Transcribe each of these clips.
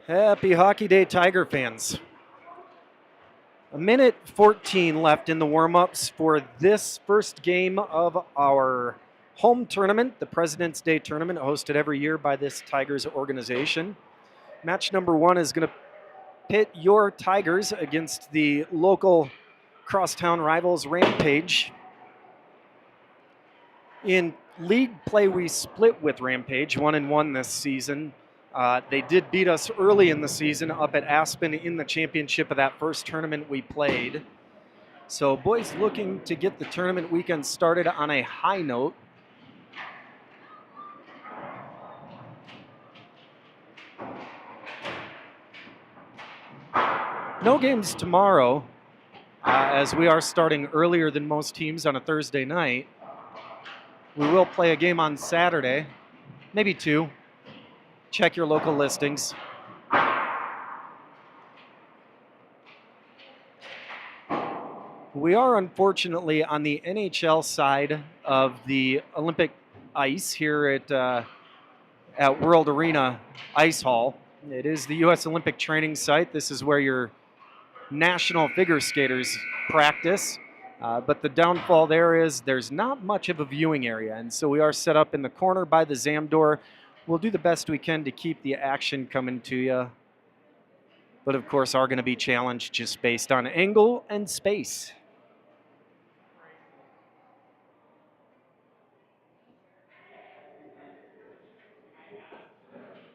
Happy Hockey Day, Tiger fans. A minute 14 left in the warm-ups for this first game of our home tournament, the President's Day tournament, hosted every year by this Tigers organization. Match number 1 is going to pit your Tigers against the local crosstown rivals, Rampage. In league play, we split with Rampage, 1-1 this season. They did beat us early in the season up at Aspen in the championship of that first tournament we played. So boys looking to get the tournament weekend started on a high note. No games tomorrow, as we are starting earlier than most teams on a Thursday night. We will play a game on Saturday, maybe 2. Check your local listings. We are unfortunately on the NHL side of the Olympic ice here at World Arena Ice Hall. It is the U.S. Olympic Training Site. This is where your national figure skaters practice. But the downfall there is there's not much of a viewing area, and so we are set up in the corner by the Zam door. We'll do the best we can to keep the action coming to you, but of course are going to be challenged just based on angle and space.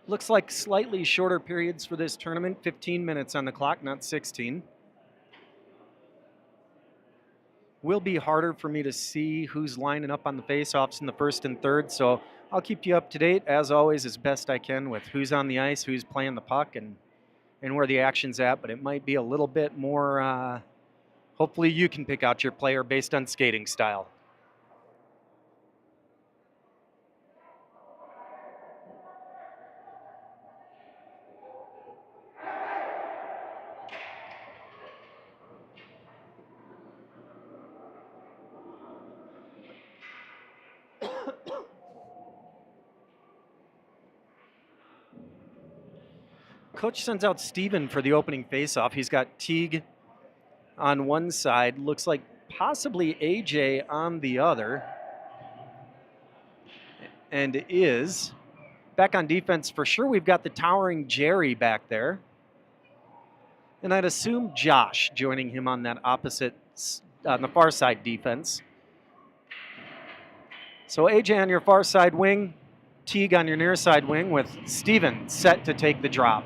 Looks like slightly shorter periods for this tournament, 15 minutes on the clock, not 16. Will be harder for me to see who's lining up on the face-offs in the first and third, so I'll keep you up to date, as always, as best I can with who's on the ice, who's playing the puck, and where the action's at, but it might be a little bit more, hopefully you can pick out your player based on skating style. Coach sends out Steven for the opening faceoff. He's got Teague on one side. Looks like possibly AJ on the other. And is back on defense for sure. We've got the towering Jerry back there. And I'd assume Josh joining him on that opposite, on the far side defense. So AJ on your far side wing, Teague on your near side wing with Steven set to take the drop.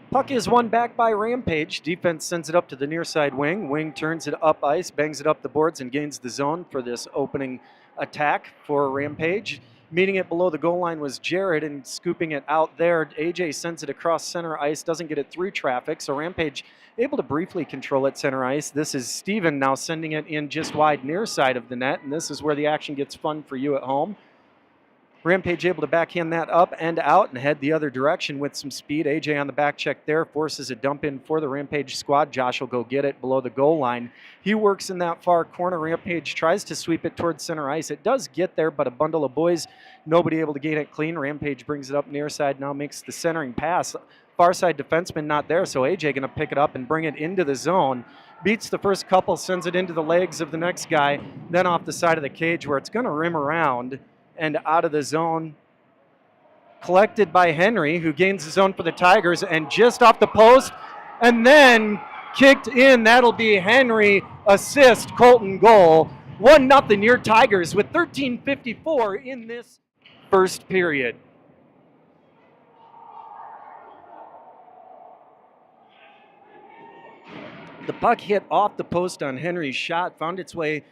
Puck is won back by Rampage. Defense sends it up to the near side wing. Wing turns it up ice, bangs it up the boards, and gains the zone for this opening attack for Rampage. Meeting it below the goal line was Jared, and scooping it out there. AJ sends it across center ice, doesn't get it through traffic, so Rampage able to briefly control it center ice. This is Steven now sending it in just wide near side of the net, and this is where the action gets fun for you at home. Rampage able to backhand that up and out and head the other direction with some speed. AJ on the back check there, forces a dump in for the Rampage squad. Josh will go get it below the goal line. He works in that far corner. Rampage tries to sweep it towards center ice. It does get there, but a bundle of boys, nobody able to gain it clean. Rampage brings it up near side, now makes the centering pass. Far side defenseman not there, so AJ going to pick it up and bring it into the zone. Beats the first couple, sends it into the legs of the next guy, then off the side of the cage where it's going to rim around and out of the zone. Collected by Henry, who gains the zone for the Tigers, and just off the post, and then kicked in. That'll be Henry, assist, Colton goal. 1-0 your Tigers with 13:54 in this first period. The puck hit off the post on Henry's shot, found its way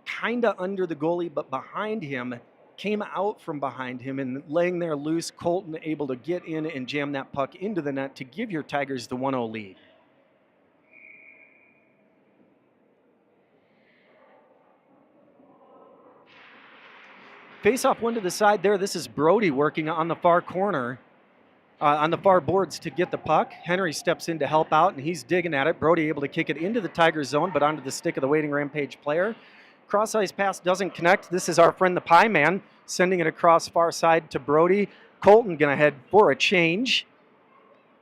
kind of under the goalie, but behind him, came out from behind him, and laying there loose, Colton able to get in and jam that puck into the net to give your Tigers the 1-0 lead. Face-off one to the side there. This is Brody working on the far corner, on the far boards to get the puck. Henry steps in to help out, and he's digging at it. Brody able to kick it into the Tigers zone, but onto the stick of the waiting Rampage player. Cross-ice pass doesn't connect. This is our friend the Pie Man sending it across far side to Brody. Colton going to head for a change.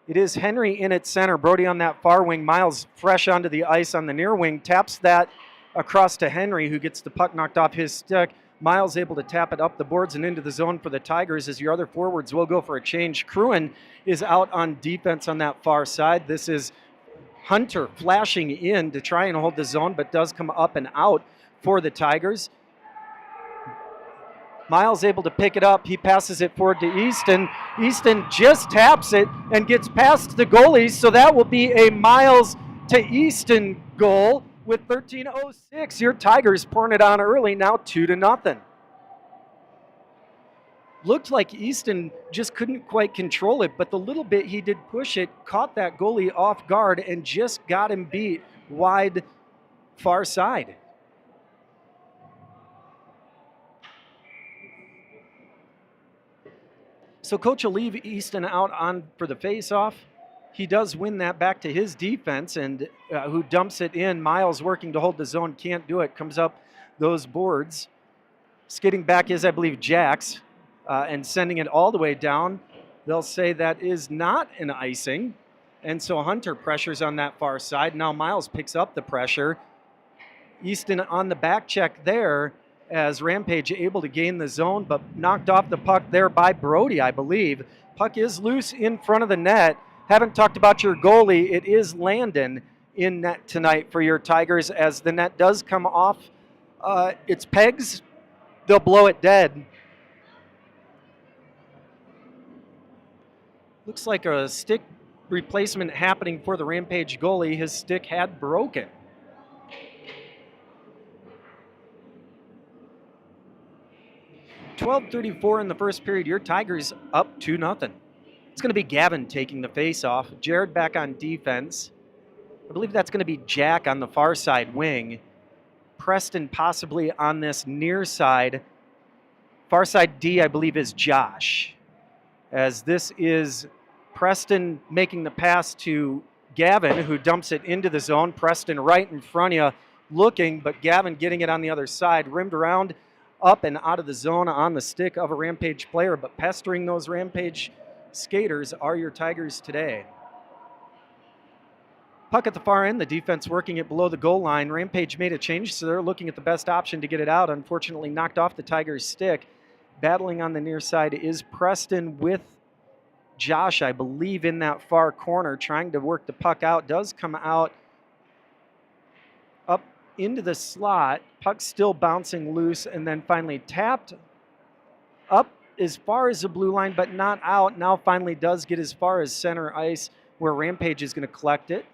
It is Henry in at center. Brody on that far wing. Miles fresh onto the ice on the near wing. Taps that across to Henry, who gets the puck knocked off his stick. Miles able to tap it up the boards and into the zone for the Tigers as your other forwards will go for a change. Cruin is out on defense on that far side. This is Hunter flashing in to try and hold the zone, but does come up and out for the Tigers. Miles able to pick it up. He passes it forward to Easton. Easton just taps it and gets past the goalies, so that will be a Miles to Easton goal. With 13:06, your Tigers pouring it on early, now 2-0. Looked like Easton just couldn't quite control it, but the little bit he did push it, caught that goalie off guard and just got him beat wide far side. So coach will leave Easton out on for the face-off. He does win that back to his defense, and who dumps it in. Miles working to hold the zone, can't do it. Comes up those boards. Skidding back is, I believe, Jax, and sending it all the way down. They'll say that is not an icing, and so Hunter pressures on that far side. Now Miles picks up the pressure. Easton on the back check there as Rampage able to gain the zone, but knocked off the puck there by Brody, I believe. Puck is loose in front of the net. Haven't talked about your goalie. It is Landon in net tonight for your Tigers as the net does come off its pegs. They'll blow it dead. Looks like a stick replacement happening for the Rampage goalie. His stick had broken. .12:34 in the first period. Your Tigers up 2-0. It's going to be Gavin taking the face-off. Jared back on defense. I believe that's going to be Jack on the far side wing. Preston possibly on this near side. Far side D, I believe, is Josh. As this is Preston making the pass to Gavin, who dumps it into the zone. Preston right in front of you looking, but Gavin getting it on the other side. Rimmed around, up and out of the zone on the stick of a Rampage player, but pestering those Rampage skaters are your Tigers today. Puck at the far end, the defense working it below the goal line. Rampage made a change, so they're looking at the best option to get it out. Unfortunately, knocked off the Tigers' stick. Battling on the near side is Preston with Josh, I believe, in that far corner, trying to work the puck out. Does come out up into the slot. Puck still bouncing loose, and then finally tapped up as far as the blue line, but not out. Now finally does get as far as center ice, where Rampage is going to collect it.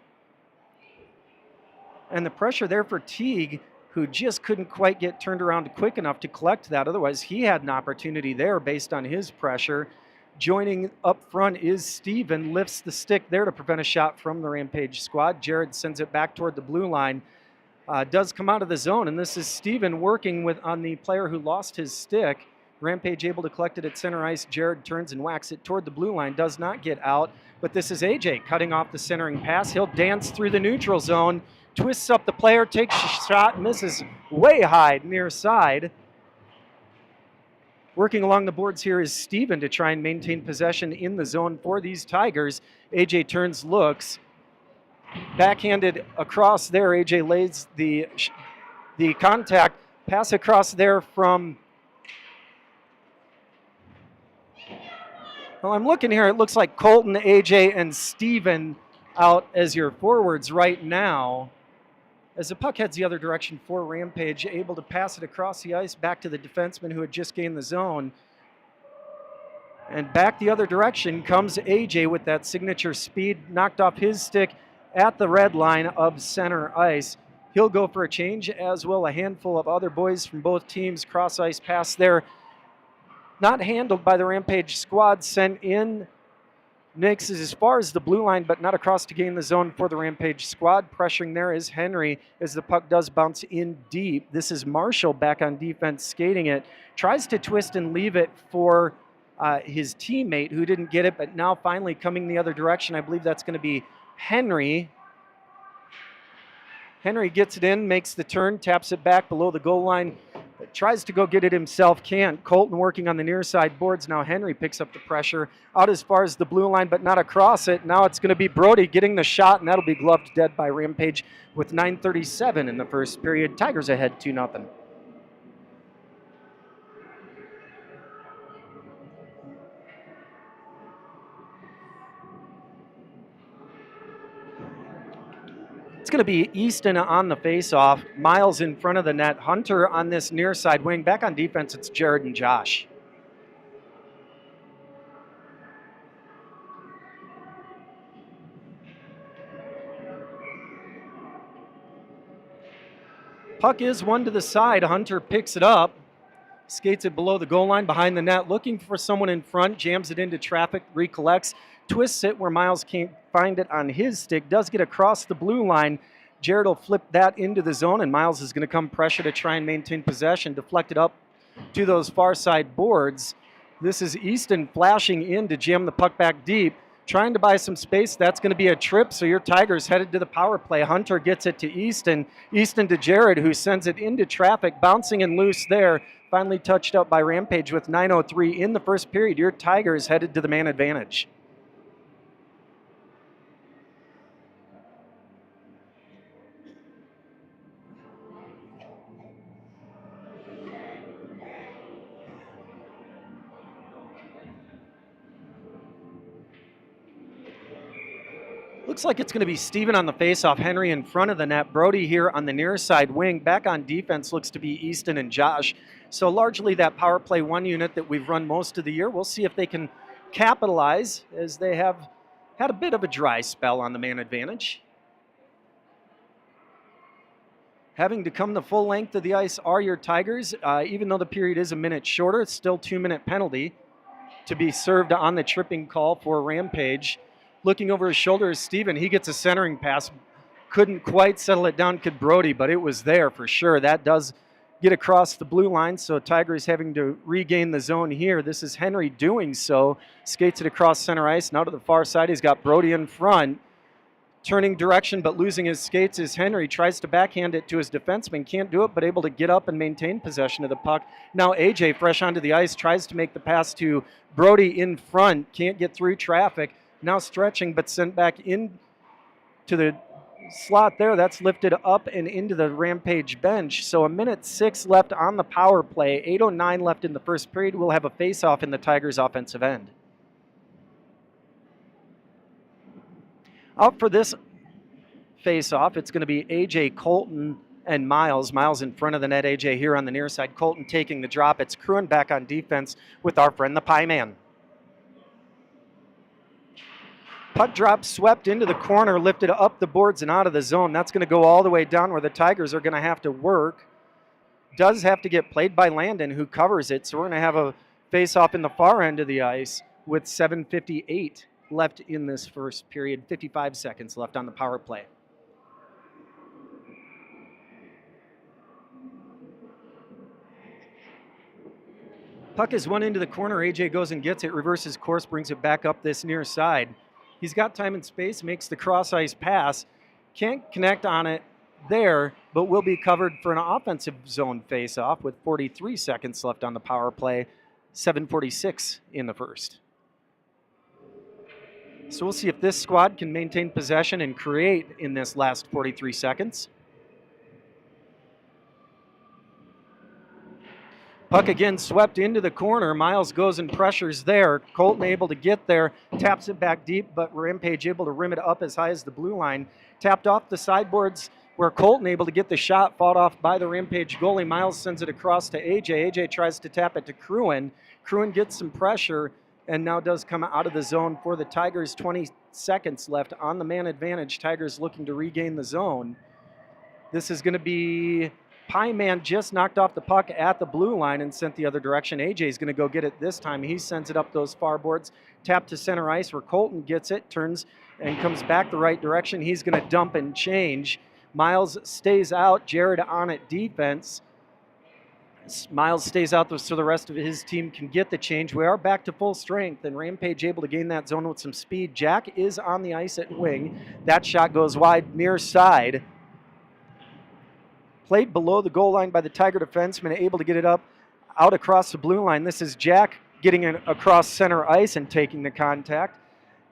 And the pressure there for Teague, who just couldn't quite get turned around quick enough to collect that. Otherwise, he had an opportunity there based on his pressure. Joining up front is Steven, lifts the stick there to prevent a shot from the Rampage squad. Jared sends it back toward the blue line. Does come out of the zone, and this is Steven working on the player who lost his stick. Rampage able to collect it at center ice. Jared turns and whacks it toward the blue line. Does not get out, but this is AJ cutting off the centering pass. He'll dance through the neutral zone, twists up the player, takes a shot, misses way high near side. Working along the boards here is Steven to try and maintain possession in the zone for these Tigers. AJ turns, looks. Backhanded across there. AJ lays the contact. Pass across there from... Well, I'm looking here. It looks like Colton, AJ, and Steven out as your forwards right now. As the puck heads the other direction for Rampage, able to pass it across the ice back to the defenseman who had just gained the zone. And back the other direction comes AJ with that signature speed, knocked off his stick at the red line of center ice. He'll go for a change, as will a handful of other boys from both teams. Cross ice pass there, not handled by the Rampage squad, sent in. Nix is as far as the blue line, but not across to gain the zone for the Rampage squad. Pressuring there is Henry as the puck does bounce in deep. This is Marshall back on defense, skating it. Tries to twist and leave it for his teammate who didn't get it, but now finally coming the other direction. I believe that's going to be Henry. Henry gets it in, makes the turn, taps it back below the goal line. Tries to go get it himself, can't. Colton working on the near side boards. Now Henry picks up the pressure out as far as the blue line, but not across it. Now it's going to be Brody getting the shot, and that'll be gloved dead by Rampage with 9:37 in the first period. Tigers ahead 2-0. It's going to be Easton on the face-off. Miles in front of the net. Hunter on this near side wing. Back on defense, it's Jared and Josh. Puck is one to the side. Hunter picks it up, skates it below the goal line behind the net, looking for someone in front, jams it into traffic, recollects, twists it where Miles can't find it on his stick, does get across the blue line. Jared will flip that into the zone, and Miles is going to come pressure to try and maintain possession, deflected up to those far side boards. This is Easton flashing in to jam the puck back deep, trying to buy some space. That's going to be a trip, so your Tigers headed to the power play. Hunter gets it to Easton. Easton to Jared, who sends it into traffic, bouncing and loose there. Finally touched up by Rampage with 9:03 in the first period. Your Tigers headed to the man advantage. Looks like it's going to be Steven on the faceoff. Henry in front of the net. Brody here on the near side wing. Back on defense looks to be Easton and Josh. So largely that power play one unit that we've run most of the year. We'll see if they can capitalize, as they have had a bit of a dry spell on the man advantage. Having to come the full length of the ice are your Tigers. Even though the period is a minute shorter, it's still 2-minute penalty to be served on the tripping call for Rampage. Looking over his shoulder is Steven. He gets a centering pass. Couldn't quite settle it down, could Brody, but it was there for sure. That does get across the blue line, so Tigers having to regain the zone here. This is Henry doing so. Skates it across center ice. Now to the far side, he's got Brody in front. Turning direction, but losing his skates is Henry. Tries to backhand it to his defenseman. Can't do it, but able to get up and maintain possession of the puck. Now AJ, fresh onto the ice, tries to make the pass to Brody in front. Can't get through traffic. Now stretching, but sent back in to the slot there. That's lifted up and into the Rampage bench. So 1:06 left on the power play. 8:09 left in the first period. We'll have a face-off in the Tigers' offensive end. Out for this face-off, it's going to be AJ, Colton, and Miles. Miles in front of the net. AJ here on the near side. Colton taking the drop. It's Cruin back on defense with our friend the Pie Man. Puck drop swept into the corner, lifted up the boards and out of the zone. That's going to go all the way down where the Tigers are going to have to work. Does have to get played by Landon, who covers it. So we're going to have a face-off in the far end of the ice with 7:58 left in this first period. 55 seconds left on the power play. Puck is one into the corner. AJ goes and gets it, reverses course, brings it back up this near side. He's got time and space, makes the cross-ice pass. Can't connect on it there, but will be covered for an offensive zone face-off with 43 seconds left on the power play. 7:46 in the first. So we'll see if this squad can maintain possession and create in this last 43 seconds. Puck again swept into the corner. Miles goes and pressures there. Colton able to get there, taps it back deep, but Rampage able to rim it up as high as the blue line. Tapped off the sideboards where Colton able to get the shot, fought off by the Rampage goalie. Miles sends it across to AJ. AJ tries to tap it to Cruin. Cruin gets some pressure, and now does come out of the zone for the Tigers. 20 seconds left on the man advantage. Tigers looking to regain the zone. This is going to be Pie Man just knocked off the puck at the blue line and sent the other direction. AJ is going to go get it this time. He sends it up those far boards, tap to center ice where Colton gets it, turns and comes back the right direction. He's going to dump and change. Miles stays out. Jared on at defense. Miles stays out so the rest of his team can get the change. We are back to full strength, and Rampage able to gain that zone with some speed. Jack is on the ice at wing. That shot goes wide near side. Played below the goal line by the Tiger defenseman, able to get it up out across the blue line. This is Jack getting it across center ice and taking the contact.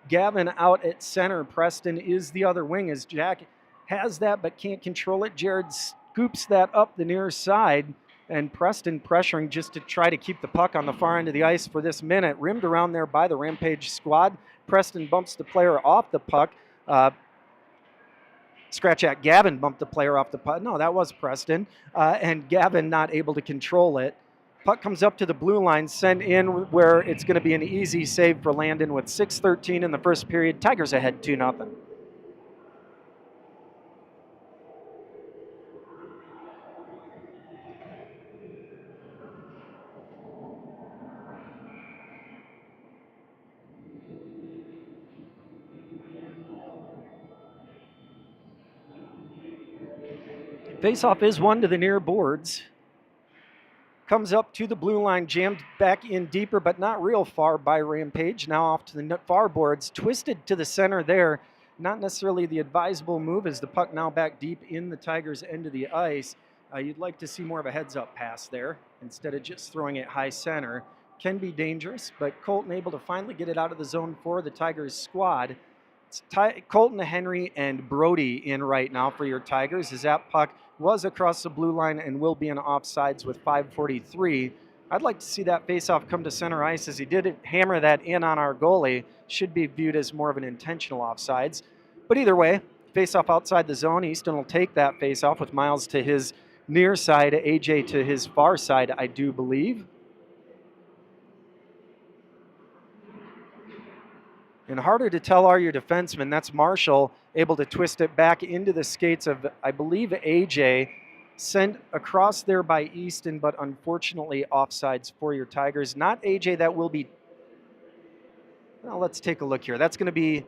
Gavin out at center. Preston is the other wing as Jack has that but can't control it. Jared scoops that up the near side, and Preston pressuring just to try to keep the puck on the far end of the ice for this minute. Rimmed around there by the Rampage squad. Preston bumps the player off the puck. Gavin bumped the player off the puck. No, that was Preston. And Gavin not able to control it. Puck comes up to the blue line, sent in where it's going to be an easy save for Landon with 6:13 in the first period. Tigers ahead 2-0. Faceoff is won to the near boards. Comes up to the blue line, jammed back in deeper, but not real far by Rampage. Now off to the far boards, twisted to the center there. Not necessarily the advisable move as the puck now back deep in the Tigers' end of the ice. You'd like to see more of a heads-up pass there instead of just throwing it high center. Can be dangerous, but Colton able to finally get it out of the zone for the Tigers squad. It's Colton, Henry, and Brody in right now for your Tigers as that puck was across the blue line and will be in offsides with 5:43. I'd like to see that faceoff come to center ice as he did hammer that in on our goalie. Should be viewed as more of an intentional offsides. But either way, faceoff outside the zone. Easton will take that faceoff with Miles to his near side, AJ to his far side, I do believe. And harder to tell are your defensemen. That's Marshall able to twist it back into the skates of, I believe, AJ. Sent across there by Easton, but unfortunately offsides for your Tigers. Not AJ, that will be... Well, let's take a look here. That's going to be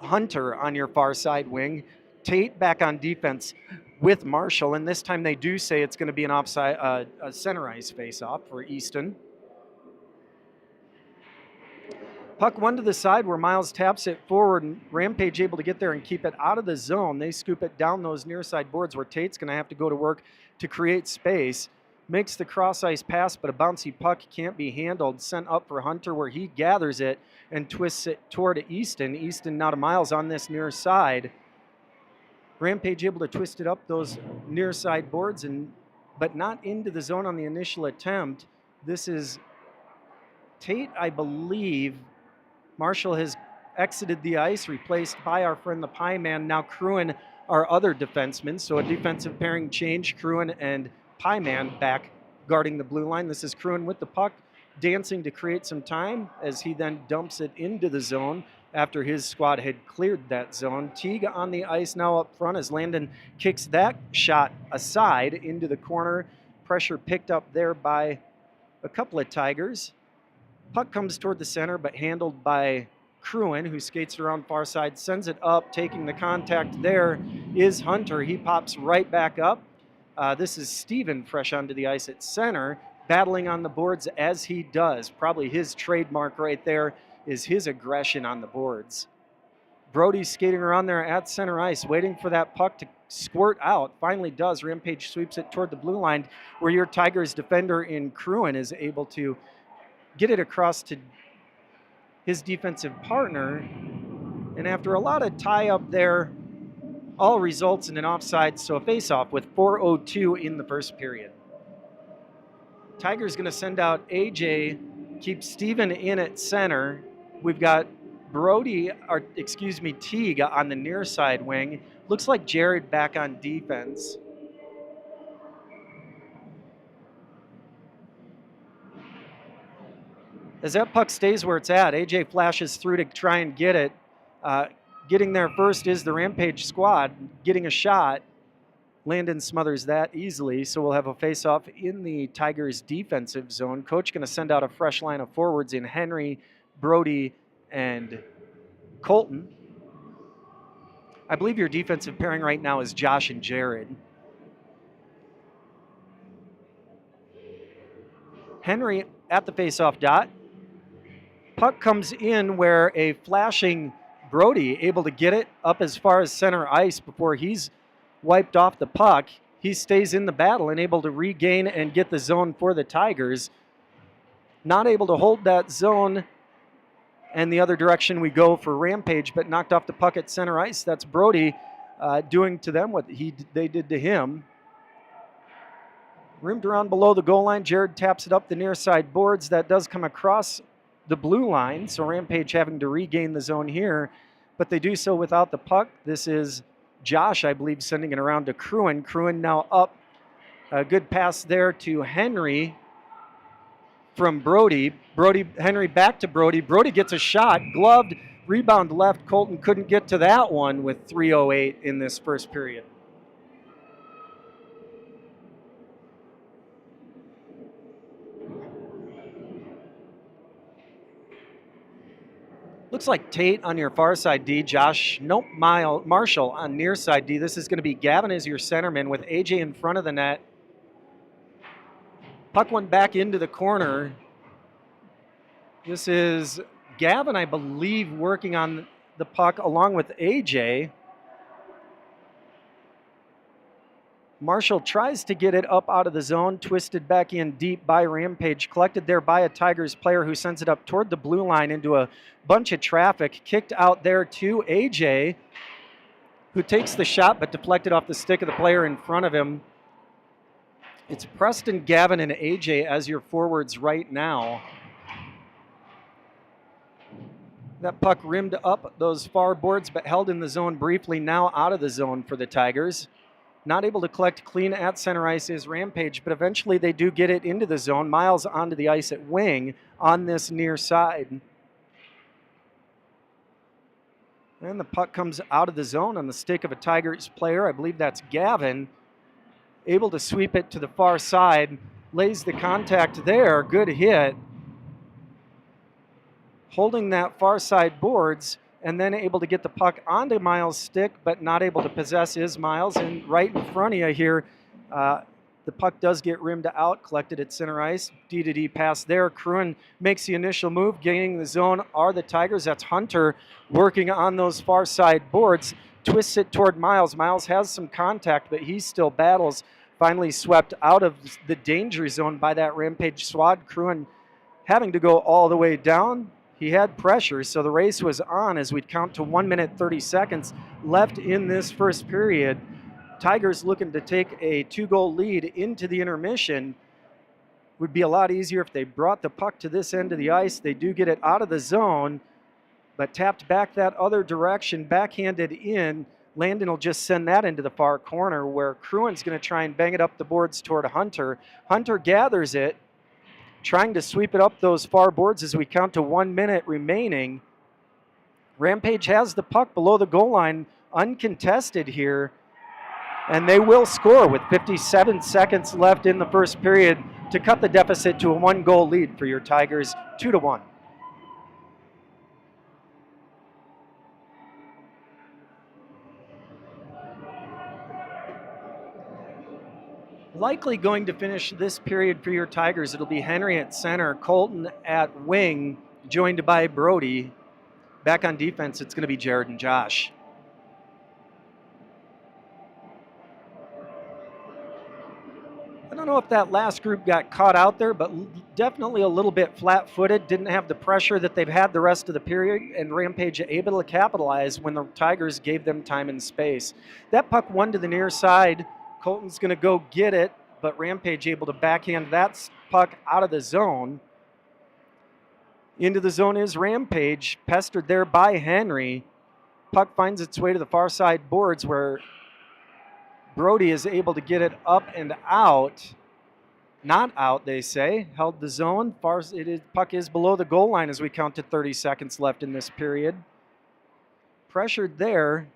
Hunter on your far side wing. Tate back on defense with Marshall, and this time they do say it's going to be an offside, a center ice face-off for Easton. Puck one to the side where Miles taps it forward, and Rampage able to get there and keep it out of the zone. They scoop it down those near side boards where Tate's going to have to go to work to create space. Makes the cross ice pass, but a bouncy puck can't be handled. Sent up for Hunter where he gathers it and twists it toward Easton. Easton now to Miles on this near side. Rampage able to twist it up those near side boards, but not into the zone on the initial attempt. This is Tate, I believe. Marshall has exited the ice, replaced by our friend the Pie Man. Now Cruin, our other defenseman. So a defensive pairing change. Cruin and Pie Man back guarding the blue line. This is Cruin with the puck, dancing to create some time as he then dumps it into the zone after his squad had cleared that zone. Teague on the ice now up front as Landon kicks that shot aside into the corner. Pressure picked up there by a couple of Tigers. Puck comes toward the center, but handled by Cruin, who skates around far side, sends it up, taking the contact there is Hunter. He pops right back up. This is Steven fresh onto the ice at center, battling on the boards as he does. Probably his trademark right there is his aggression on the boards. Brody's skating around there at center ice, waiting for that puck to squirt out. Finally does. Rampage sweeps it toward the blue line, where your Tigers defender in Cruin is able to get it across to his defensive partner. And after a lot of tie-up there, all results in an offside, so a face-off with 4:02 in the first period. Tigers going to send out AJ, keep Steven in at center. We've got Teague on the near side wing. Looks like Jared back on defense. As that puck stays where it's at, AJ flashes through to try and get it. Getting there first is the Rampage squad, getting a shot. Landon smothers that easily, so we'll have a face-off in the Tigers' defensive zone. Coach going to send out a fresh line of forwards in Henry, Brody, and Colton. I believe your defensive pairing right now is Josh and Jared. Henry at the face-off dot. Puck comes in where a flashing Brody able to get it up as far as center ice before he's wiped off the puck. He stays in the battle and able to regain and get the zone for the Tigers. Not able to hold that zone and the other direction we go for Rampage, but knocked off the puck at center ice. That's Brody doing to them what they did to him. Rimmed around below the goal line. Jared taps it up the near side boards. That does come across the blue line, so Rampage having to regain the zone here, but they do so without the puck. This is Josh, I believe, sending it around to Cruin. Cruin now up. A good pass there to Henry from Brody. Henry back to Brody. Brody gets a shot, gloved, rebound left. Colton couldn't get to that one with 3:08 in this first period. Looks like Tate on your far side D. Josh, nope, Marshall on near side D. This is going to be Gavin as your centerman with AJ in front of the net. Puck went back into the corner. This is Gavin, I believe, working on the puck along with AJ. Marshall tries to get it up out of the zone, twisted back in deep by Rampage, collected there by a Tigers player who sends it up toward the blue line into a bunch of traffic, kicked out there to AJ, who takes the shot but deflected off the stick of the player in front of him. It's Preston, Gavin, and AJ as your forwards right now. That puck rimmed up those far boards but held in the zone briefly, now out of the zone for the Tigers. Not able to collect clean at center ice is Rampage, but eventually they do get it into the zone. Miles onto the ice at wing on this near side. And the puck comes out of the zone on the stick of a Tigers player. I believe that's Gavin. Able to sweep it to the far side. Lays the contact there. Good hit. Holding that far side boards, and then able to get the puck onto Miles' stick, but not able to possess is Miles. And right in front of you here, the puck does get rimmed out, collected at center ice. D-to-D pass there. Cruin makes the initial move. Gaining the zone are the Tigers. That's Hunter working on those far side boards. Twists it toward Miles. Miles has some contact, but he still battles. Finally swept out of the danger zone by that Rampage squad. Cruin having to go all the way down. He had pressure, so the race was on as we'd count to 1 minute 30 seconds left in this first period. Tigers looking to take a 2-goal lead into the intermission. Would be a lot easier if they brought the puck to this end of the ice. They do get it out of the zone, but tapped back that other direction, backhanded in. Landon will just send that into the far corner where Cruin's going to try and bang it up the boards toward Hunter. Hunter gathers it, trying to sweep it up those far boards as we count to 1 minute remaining. Rampage has the puck below the goal line, uncontested here, and they will score with 57 seconds left in the first period to cut the deficit to a 1-goal lead for your Tigers, 2-1. Likely going to finish this period for your Tigers. It'll be Henry at center, Colton at wing, joined by Brody. Back on defense, it's going to be Jared and Josh. I don't know if that last group got caught out there, but definitely a little bit flat-footed. Didn't have the pressure that they've had the rest of the period, and Rampage able to capitalize when the Tigers gave them time and space. That puck won to the near side. Colton's going to go get it, but Rampage able to backhand that puck out of the zone. Into the zone is Rampage, pestered there by Henry. Puck finds its way to the far side boards where Brody is able to get it up and out. Not out, they say. Held the zone. Puck is below the goal line as we count to 30 seconds left in this period. Pressured there.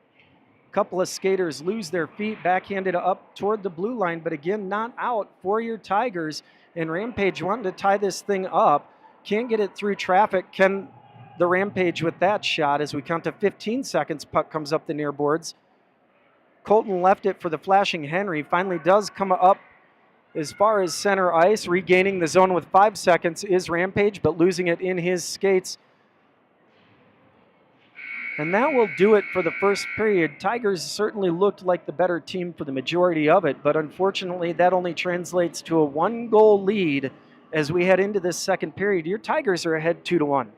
A couple of skaters lose their feet, backhanded up toward the blue line, but again, not out for your Tigers. And Rampage wanting to tie this thing up. Can't get it through traffic. Can the Rampage with that shot as we count to 15 seconds. Puck comes up the near boards. Colton left it for the flashing Henry. Finally does come up as far as center ice. Regaining the zone with 5 seconds is Rampage, but losing it in his skates. And that will do it for the first period. Tigers certainly looked like the better team for the majority of it, but unfortunately that only translates to a 1-goal lead as we head into this second period. Your Tigers are ahead 2-1.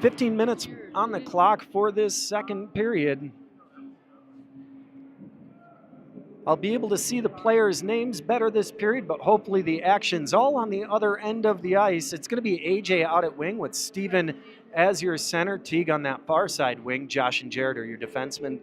"15 minutes on the clock for this second period. I'll be able to see the players' names better this period, but hopefully the action's all on the other end of the ice. It's going to be AJ out at wing with Steven as your center, Teague on that far side wing. Josh and Jared are your defensemen.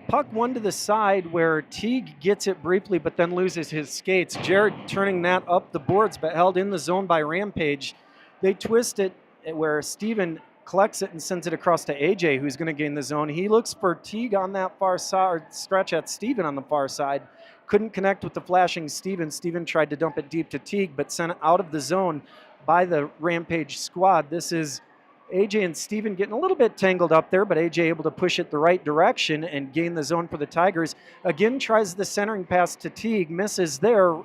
Puck one to the side where Teague gets it briefly but then loses his skates. Jared turning that up the boards but held in the zone by Rampage. They twist it where Steven collects it and sends it across to AJ, who's going to gain the zone. He looks for Teague on that far side, stretch at Steven on the far side. Couldn't connect with the flashing Steven. Steven tried to dump it deep to Teague but sent it out of the zone by the Rampage squad. This is AJ and Steven getting a little bit tangled up there, but AJ able to push it the right direction and gain the zone for the Tigers. Again, tries the centering pass to Teague, misses there.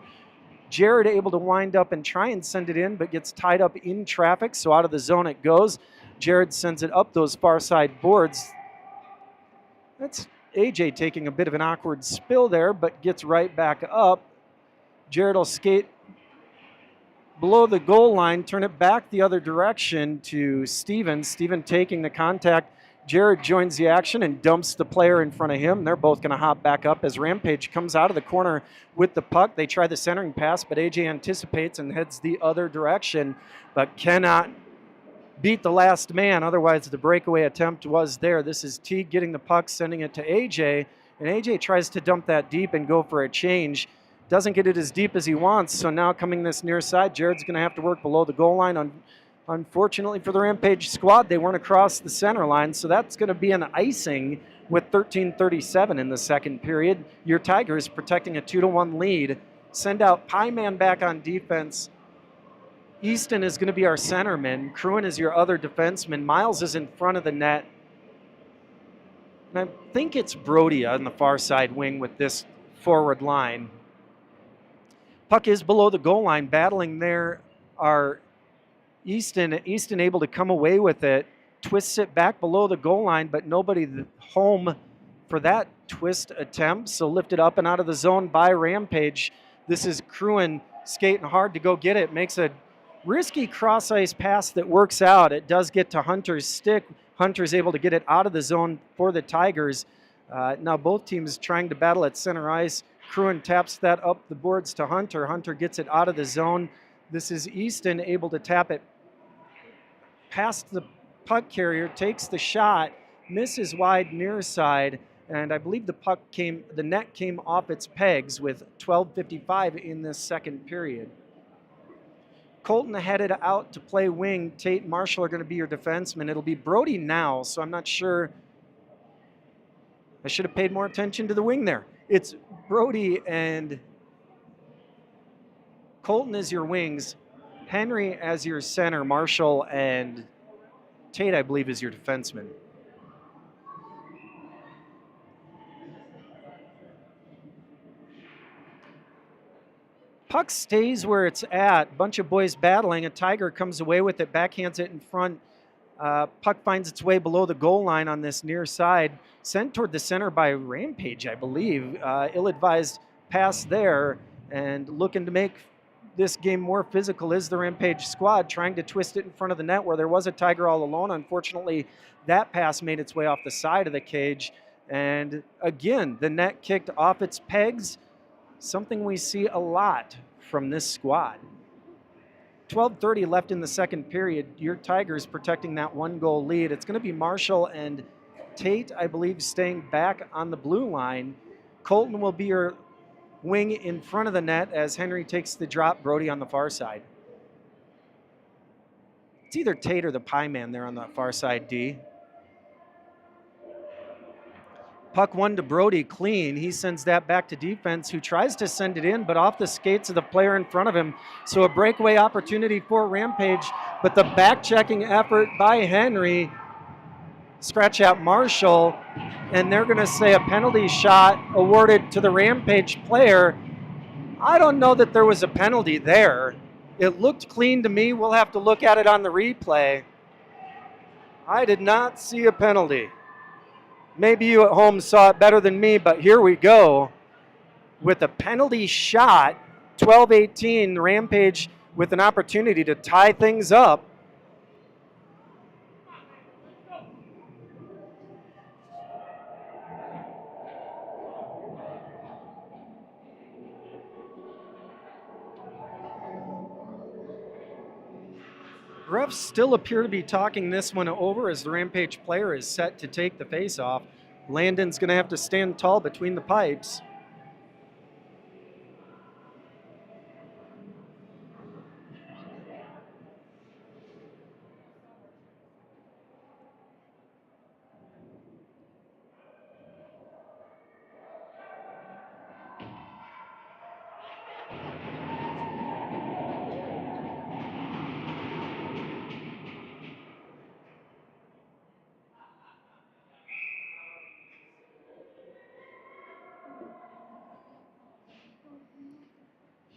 Jared able to wind up and try and send it in, but gets tied up in traffic, so out of the zone it goes. Jared sends it up those far side boards. That's AJ taking a bit of an awkward spill there, but gets right back up. Jared will skate below the goal line, turn it back the other direction to Steven. Steven taking the contact. Jared joins the action and dumps the player in front of him. They're both going to hop back up as Rampage comes out of the corner with the puck. They try the centering pass, but AJ anticipates and heads the other direction, but cannot beat the last man. Otherwise, the breakaway attempt was there. This is Teague getting the puck, sending it to AJ, and AJ tries to dump that deep and go for a change. Doesn't get it as deep as he wants, so now coming this near side, Jared's going to have to work below the goal line. Unfortunately for the Rampage squad, they weren't across the center line, so that's going to be an icing with 13:37 in the second period. Your Tigers protecting a 2-1 lead. Send out Pieman back on defense. Easton is going to be our centerman. Cruin is your other defenseman. Miles is in front of the net. And I think it's Brody on the far side wing with this forward line. Puck is below the goal line. Battling there are Easton. Easton able to come away with it. Twists it back below the goal line, but nobody home for that twist attempt. So lifted up and out of the zone by Rampage. This is Cruin skating hard to go get it. Makes a risky cross-ice pass that works out. It does get to Hunter's stick. Hunter's able to get it out of the zone for the Tigers. Now both teams trying to battle at center ice. Cruin taps that up the boards to Hunter. Hunter gets it out of the zone. This is Easton able to tap it past the puck carrier, takes the shot, misses wide near side, and I believe the net came off its pegs with 12:55 in this second period. Colton headed out to play wing. Tate and Marshall are going to be your defensemen. It'll be Brody now, so I'm not sure. I should have paid more attention to the wing there. It's Brody and Colton as your wings, Henry as your center, Marshall and Tate, I believe, is your defenseman. Puck stays where it's at. Bunch of boys battling. A Tiger comes away with it, backhands it in front. Puck finds its way below the goal line on this near side. Sent toward the center by Rampage, I believe. Ill-advised pass there. And looking to make this game more physical is the Rampage squad, trying to twist it in front of the net where there was a Tiger all alone. Unfortunately, that pass made its way off the side of the cage. And again, the net kicked off its pegs. Something we see a lot from this squad. 12:30 left in the second period. Your Tigers protecting that 1-goal lead. It's going to be Marshall and Tate, I believe, staying back on the blue line. Colton will be your wing in front of the net as Henry takes the drop. Brody on the far side. It's either Tate or the Pie Man there on the far side, D. Puck one to Brody, clean. He sends that back to defense, who tries to send it in, but off the skates of the player in front of him. So a breakaway opportunity for Rampage, but the back-checking effort by Henry. Scratch out Marshall, and they're going to say a penalty shot awarded to the Rampage player. I don't know that there was a penalty there. It looked clean to me. We'll have to look at it on the replay. I did not see a penalty. Maybe you at home saw it better than me, but here we go. With a penalty shot, 12-18, Rampage with an opportunity to tie things up. Refs still appear to be talking this one over as the Rampage player is set to take the face-off. Landon's going to have to stand tall between the pipes.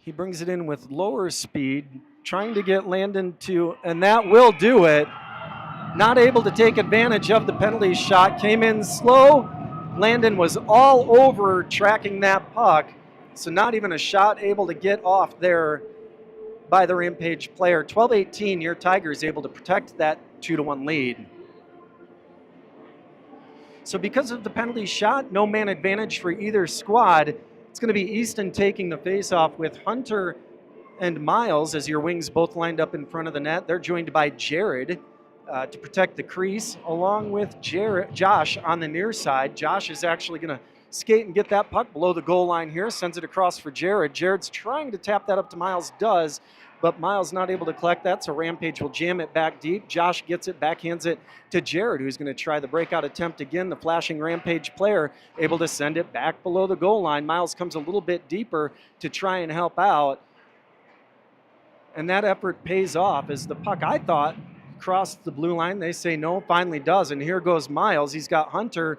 He brings it in with lower speed, trying to get Landon to, and that will do it. Not able to take advantage of the penalty shot. Came in slow. Landon was all over tracking that puck. So not even a shot able to get off there by the Rampage player. 12-18, your Tigers able to protect that 2-1 lead. So because of the penalty shot, no man advantage for either squad. It's going to be Easton taking the faceoff with Hunter and Miles as your wings both lined up in front of the net. They're joined by Jared to protect the crease, along with Josh on the near side. Josh is actually going to skate and get that puck below the goal line here, sends it across for Jared. Jared's trying to tap that up to Miles, does, but Miles not able to collect that, so Rampage will jam it back deep. Josh gets it, backhands it to Jared, who's going to try the breakout attempt again. The flashing Rampage player able to send it back below the goal line. Miles comes a little bit deeper to try and help out, and that effort pays off as the puck, I thought, crossed the blue line. They say no, finally does, and here goes Miles. He's got Hunter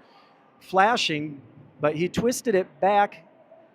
flashing, but he twisted it back.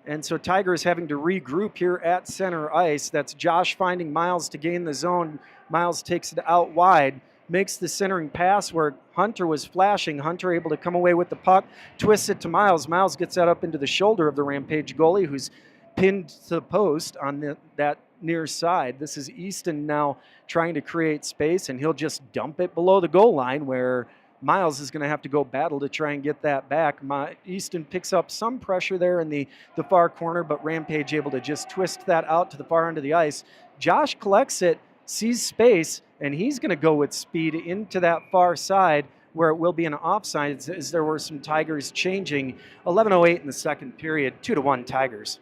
And so Tigers having to regroup here at center ice. That's Josh finding Miles to gain the zone. Miles takes it out wide, makes the centering pass where Hunter was flashing. Hunter able to come away with the puck, twists it to Miles. Miles gets that up into the shoulder of the Rampage goalie, who's pinned to the post on that near side. This is Easton now trying to create space, and he'll just dump it below the goal line where Miles is going to have to go battle to try and get that back. Easton picks up some pressure there in the far corner, but Rampage able to just twist that out to the far end of the ice. Josh collects it, sees space, and he's going to go with speed into that far side where it will be an offside as there were some Tigers changing. 11:08 in the second period, 2-1 Tigers.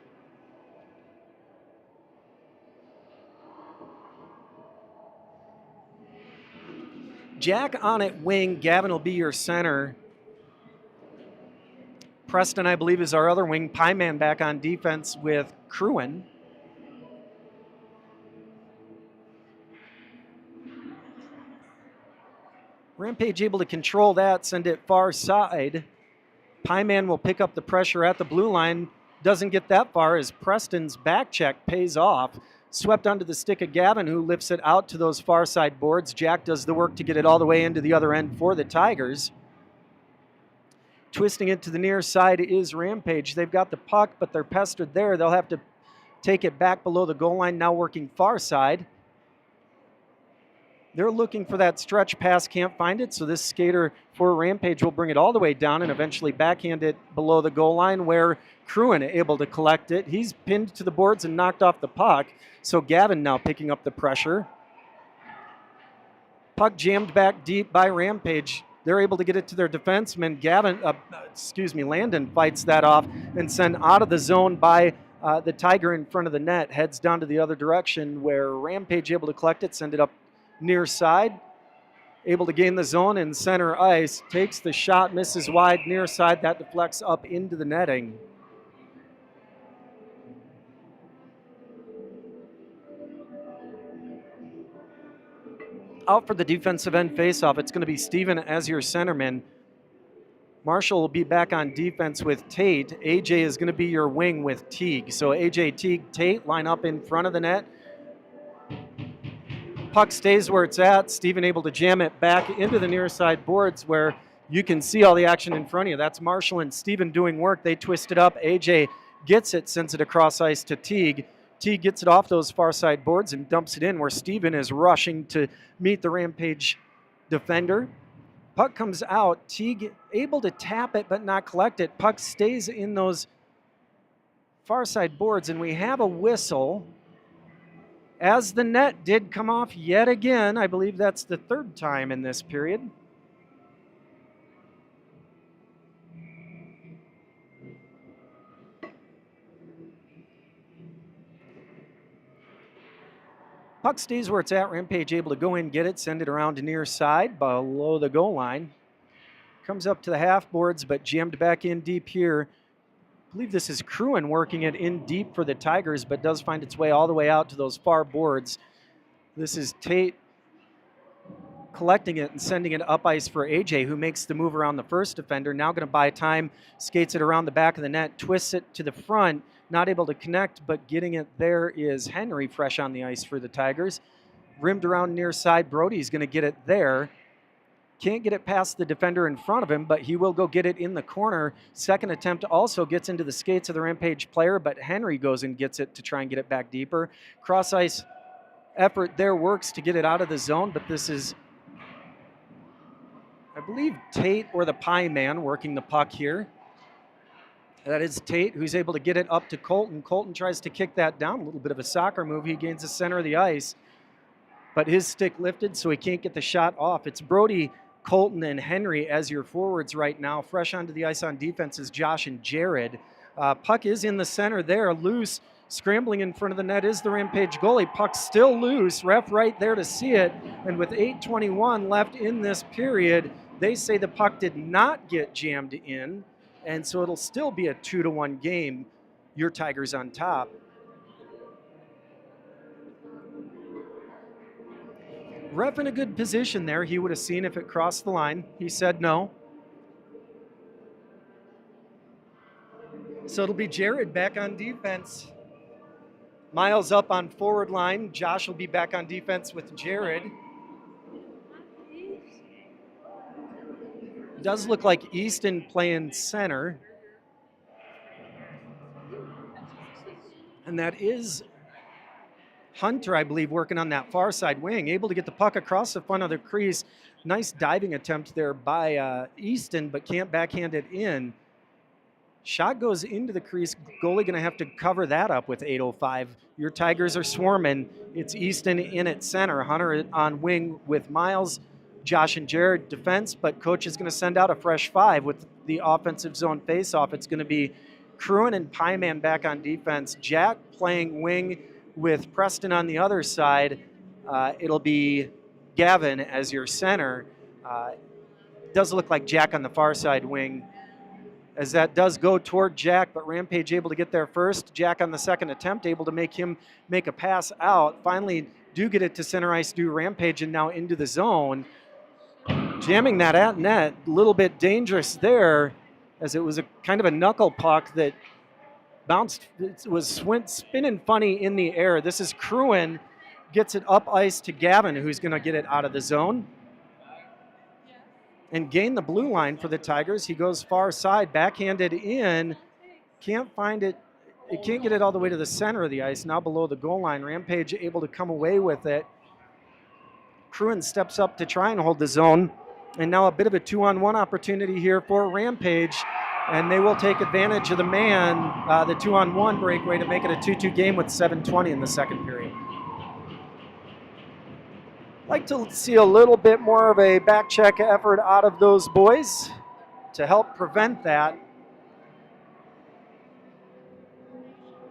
Jack on at wing, Gavin will be your center. Preston, I believe, is our other wing. Pieman back on defense with Cruin. Rampage able to control that, send it far side. Pieman will pick up the pressure at the blue line. Doesn't get that far as Preston's back check pays off. Swept onto the stick of Gavin, who lifts it out to those far side boards. Jack does the work to get it all the way into the other end for the Tigers. Twisting it to the near side is Rampage. They've got the puck, but they're pestered there. They'll have to take it back below the goal line, now working far side. They're looking for that stretch pass, can't find it, so this skater for Rampage will bring it all the way down and eventually backhand it below the goal line where Cruin able to collect it. He's pinned to the boards and knocked off the puck, so Gavin now picking up the pressure. Puck jammed back deep by Rampage. They're able to get it to their defenseman. Landon fights that off and sent out of the zone by the Tiger in front of the net. Heads down to the other direction where Rampage able to collect it, send it up near side. Able to gain the zone in center ice. Takes the shot, misses wide near side. That deflects up into the netting. Out for the defensive end faceoff, it's going to be Steven as your centerman. Marshall will be back on defense with Tate. AJ is going to be your wing with Teague. So AJ, Teague, Tate line up in front of the net. Puck stays where it's at. Steven able to jam it back into the near side boards where you can see all the action in front of you. That's Marshall and Steven doing work. They twist it up. AJ gets it, sends it across ice to Teague. Teague gets it off those far side boards and dumps it in where Steven is rushing to meet the Rampage defender. Puck comes out. Teague able to tap it but not collect it. Puck stays in those far side boards and we have a whistle as the net did come off yet again. I believe that's the third time in this period. Puck stays where it's at. Rampage able to go in, get it, send it around to near side below the goal line. Comes up to the half boards, but jammed back in deep here. I believe this is Cruin working it in deep for the Tigers, but does find its way all the way out to those far boards. This is Tate collecting it and sending it up ice for AJ, who makes the move around the first defender. Now going to buy time, skates it around the back of the net, twists it to the front. Not able to connect, but getting it there is Henry, fresh on the ice for the Tigers. Rimmed around near side. Brody's going to get it there. Can't get it past the defender in front of him, but he will go get it in the corner. Second attempt also gets into the skates of the Rampage player, but Henry goes and gets it to try and get it back deeper. Cross ice effort there works to get it out of the zone, but this is, I believe, Tate or the Pie Man working the puck here. That is Tate, who's able to get it up to Colton. Colton tries to kick that down. A little bit of a soccer move. He gains the center of the ice, but his stick lifted, so he can't get the shot off. It's Brody, Colton, and Henry as your forwards right now. Fresh onto the ice on defense is Josh and Jared. Puck is in the center there, loose. Scrambling in front of the net is the Rampage goalie. Puck still loose. Ref right there to see it. And with 8:21 left in this period, they say the puck did not get jammed in. And so it'll still be a 2-1 game. Your Tigers on top. Ref in a good position there. He would have seen if it crossed the line. He said no. So it'll be Jared back on defense. Miles up on forward line. Josh will be back on defense with Jared. Does look like Easton playing center. And that is Hunter, I believe, working on that far side wing, able to get the puck across the front of the crease. Nice diving attempt there by Easton, but can't backhand it in. Shot goes into the crease. Goalie going to have to cover that up with 8:05. Your Tigers are swarming. It's Easton in at center. Hunter on wing with Miles. Josh and Jared defense, but coach is going to send out a fresh 5 with the offensive zone faceoff. It's going to be Cruin and Pieman back on defense. Jack playing wing with Preston on the other side. It'll be Gavin as your center. Does look like Jack on the far side wing, as that does go toward Jack, but Rampage able to get there first. Jack on the second attempt, able to make him make a pass out. Finally do get it to center ice, do Rampage, and now into the zone. Jamming that at net, a little bit dangerous there, as it was a kind of a knuckle puck that bounced, it was spinning funny in the air. This is Cruin, gets it up ice to Gavin, who's gonna get it out of the zone and gain the blue line for the Tigers. He goes far side, backhanded in, can't find it. It can't get it all the way to the center of the ice, now below the goal line. Rampage able to come away with it. Cruin steps up to try and hold the zone. And now a bit of a 2-on-1 opportunity here for Rampage. And they will take advantage of the man, the 2-on-1 breakaway, to make it a 2-2 game with 7:20 in the second period. Like to see a little bit more of a back check effort out of those boys to help prevent that.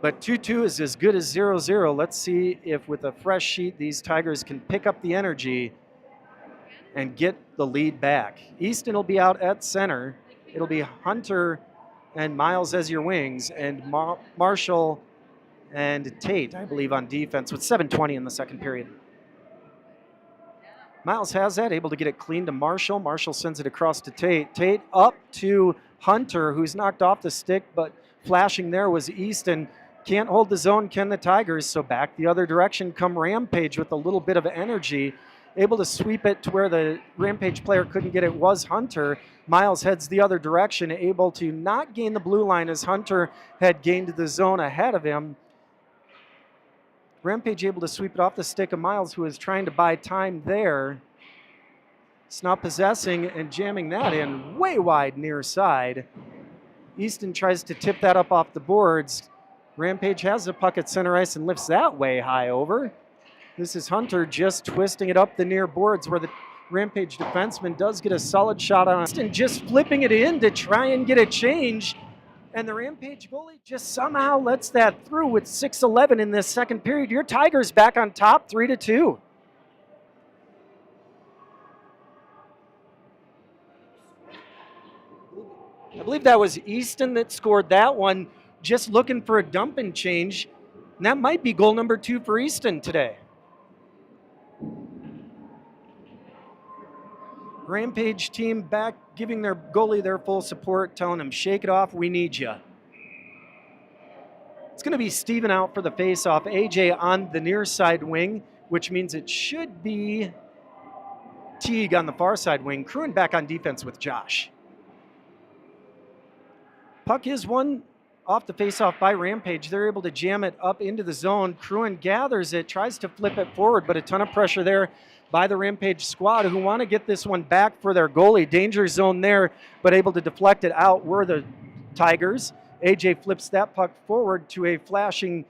But 2-2 is as good as 0-0. Let's see if with a fresh sheet these Tigers can pick up the energy and get the lead back. Easton will be out at center. It'll be Hunter and Miles as your wings, and Marshall and Tate, I believe, on defense with 7:20 in the second period. Miles has that, able to get it clean to Marshall. Marshall sends it across to Tate. Tate up to Hunter, who's knocked off the stick, but flashing there was Easton. Can't hold the zone, can the Tigers, so back the other direction come Rampage with a little bit of energy. Able to sweep it to where the Rampage player couldn't get it was Hunter. Miles heads the other direction, able to not gain the blue line as Hunter had gained the zone ahead of him. Rampage able to sweep it off the stick of Miles, who is trying to buy time there. It's not possessing and jamming that in way wide near side. Easton tries to tip that up off the boards. Rampage has the puck at center ice and lifts that way high over. This is Hunter just twisting it up the near boards where the Rampage defenseman does get a solid shot on it. And just flipping it in to try and get a change. And the Rampage goalie just somehow lets that through with 6:11 in this second period. Your Tigers back on top, 3-2. I believe that was Easton that scored that one, just looking for a dump and change. And that might be goal number 2 for Easton today. Rampage team back, giving their goalie their full support, telling him, shake it off, we need you. It's going to be Steven out for the faceoff. AJ on the near side wing, which means it should be Teague on the far side wing. Cruin back on defense with Josh. Puck is won off the faceoff by Rampage. They're able to jam it up into the zone. Cruin gathers it, tries to flip it forward, but a ton of pressure there by the Rampage squad, who want to get this one back for their goalie. Danger zone there, but able to deflect it out were the Tigers. AJ flips that puck forward to a flashing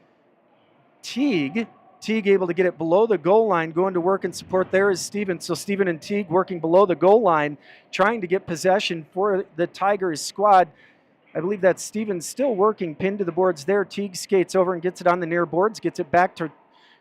Teague. Teague able to get it below the goal line. Going to work and support there is Steven. So Steven and Teague working below the goal line, trying to get possession for the Tigers squad. I believe that Steven's still working, pinned to the boards there. Teague skates over and gets it on the near boards, gets it back to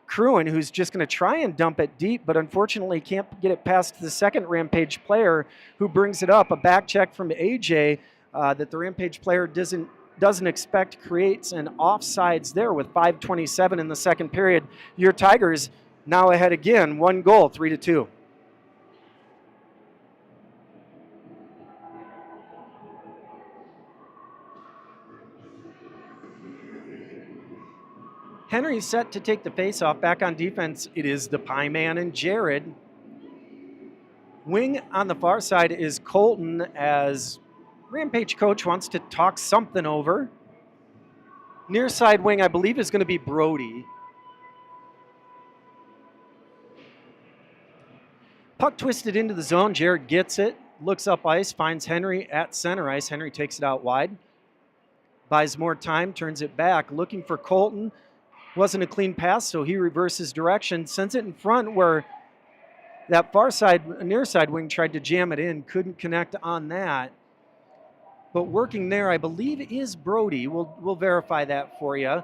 Cruin, who's just going to try and dump it deep, but unfortunately can't get it past the second Rampage player, who brings it up. A back check from AJ that the Rampage player doesn't expect, creates an offsides there with 5:27 in the second period. Your Tigers now ahead again, 1 goal, 3-2. Henry set to take the faceoff. Back on defense, it is the Pieman and Jared. Wing on the far side is Colton, as Rampage coach wants to talk something over. Near side wing, I believe, is going to be Brody. Puck twisted into the zone. Jared gets it, looks up ice, finds Henry at center ice. Henry takes it out wide, buys more time, turns it back, looking for Colton. Wasn't a clean pass, so he reverses direction, sends it in front where that far side, near side wing tried to jam it in, couldn't connect on that. But working there, I believe, is Brody. We'll verify that for you.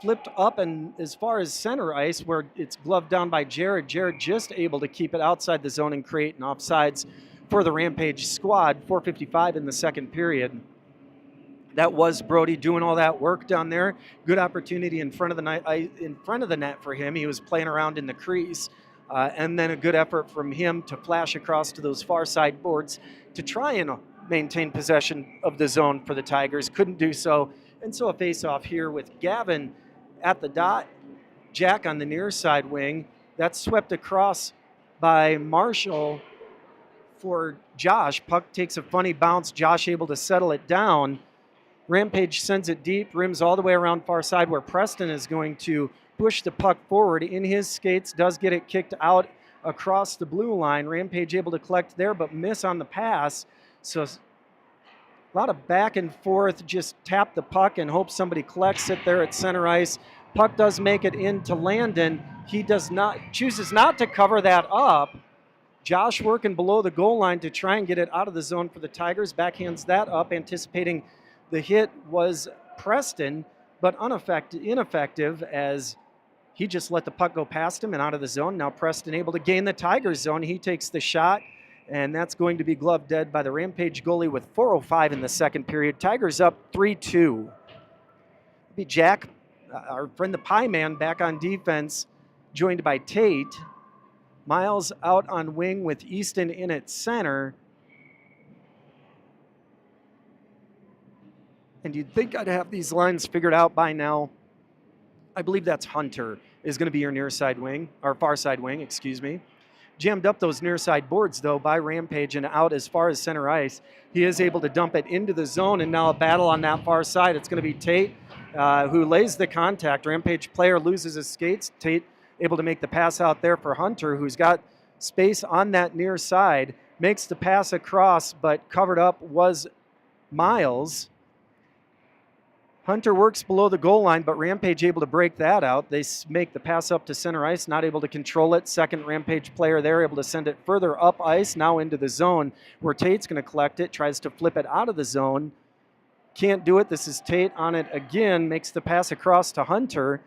Flipped up and as far as center ice where it's gloved down by Jared. Jared just able to keep it outside the zone and create an offsides for the Rampage squad. 4:55 in the second period. That was Brody doing all that work down there. Good opportunity in front of the net for him. He was playing around in the crease. And then a good effort from him to flash across to those far side boards to try and maintain possession of the zone for the Tigers. Couldn't do so. And so a face-off here with Gavin at the dot, Jack on the near side wing. That's swept across by Marshall for Josh. Puck takes a funny bounce. Josh able to settle it down. Rampage sends it deep, rims all the way around far side where Preston is going to push the puck forward in his skates, does get it kicked out across the blue line. Rampage able to collect there, but miss on the pass. So a lot of back and forth, just tap the puck and hope somebody collects it there at center ice. Puck does make it into Landon. He chooses not to cover that up. Josh working below the goal line to try and get it out of the zone for the Tigers. Backhands that up, anticipating the hit was Preston, but ineffective as he just let the puck go past him and out of the zone. Now Preston able to gain the Tigers zone. He takes the shot, and that's going to be gloved dead by the Rampage goalie with 4:05 in the second period. Tigers up 3-2. Be Jack, our friend the Pie Man, back on defense, joined by Tate. Miles out on wing with Easton in at center. And you'd think I'd have these lines figured out by now. I believe that's Hunter is going to be your near side wing, or far side wing, excuse me. Jammed up those near side boards, though, by Rampage and out as far as center ice. He is able to dump it into the zone, and now a battle on that far side. It's going to be Tate who lays the contact. Rampage player loses his skates. Tate able to make the pass out there for Hunter, who's got space on that near side. Makes the pass across, but covered up was Miles. Hunter works below the goal line, but Rampage able to break that out. They make the pass up to center ice, not able to control it. Second Rampage player there, able to send it further up ice, now into the zone, where Tate's going to collect it, tries to flip it out of the zone. Can't do it. This is Tate on it again, makes the pass across to Hunter,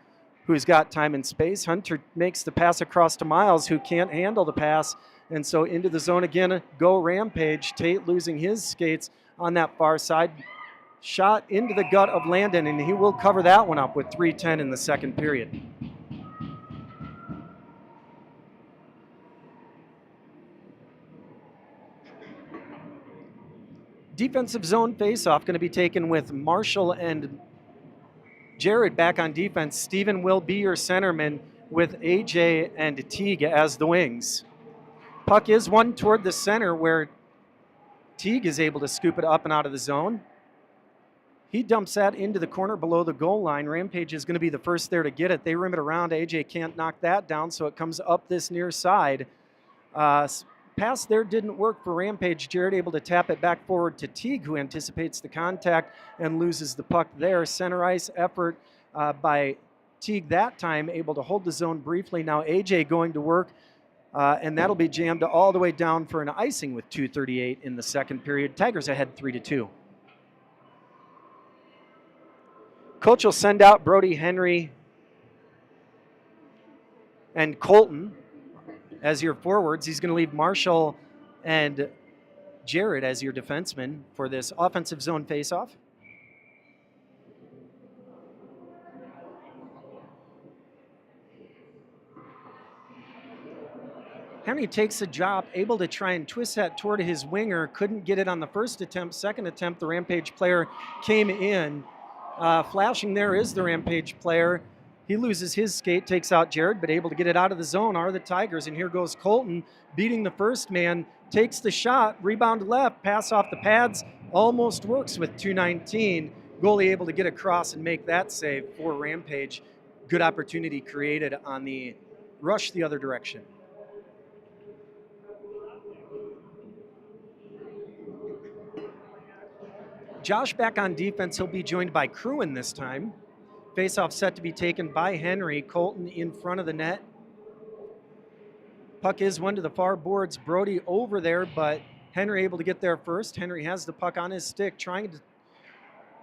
who's got time and space. Hunter makes the pass across to Miles, who can't handle the pass, and so into the zone again, go Rampage. Tate losing his skates on that far side. Shot into the gut of Landon, and he will cover that one up with 3:10 in the second period. Defensive zone faceoff going to be taken with Marshall and Jared back on defense. Steven will be your centerman with AJ and Teague as the wings. Puck is one toward the center where Teague is able to scoop it up and out of the zone. He dumps that into the corner below the goal line. Rampage is going to be the first there to get it. They rim it around. AJ can't knock that down, so it comes up this near side. Pass there didn't work for Rampage. Jared able to tap it back forward to Teague, who anticipates the contact and loses the puck there. Center ice effort by Teague that time, able to hold the zone briefly. Now AJ going to work, and that'll be jammed all the way down for an icing with 2:38 in the second period. Tigers ahead 3-2. Coach will send out Brody, Henry, and Colton as your forwards. He's going to leave Marshall and Jared as your defensemen for this offensive zone faceoff. Henry takes a job, able to try and twist that toward his winger. Couldn't get it on the first attempt. Second attempt, the Rampage player came in. Flashing there is the Rampage player. He loses his skate, takes out Jared, but able to get it out of the zone are the Tigers. And here goes Colton, beating the first man, takes the shot, rebound left, pass off the pads, almost works with 2:19. Goalie able to get across and make that save for Rampage. Good opportunity created on the rush the other direction. Josh back on defense. He'll be joined by Cruin this time. Face-off set to be taken by Henry. Colton in front of the net. Puck is one to the far boards. Brody over there, but Henry able to get there first. Henry has the puck on his stick, trying to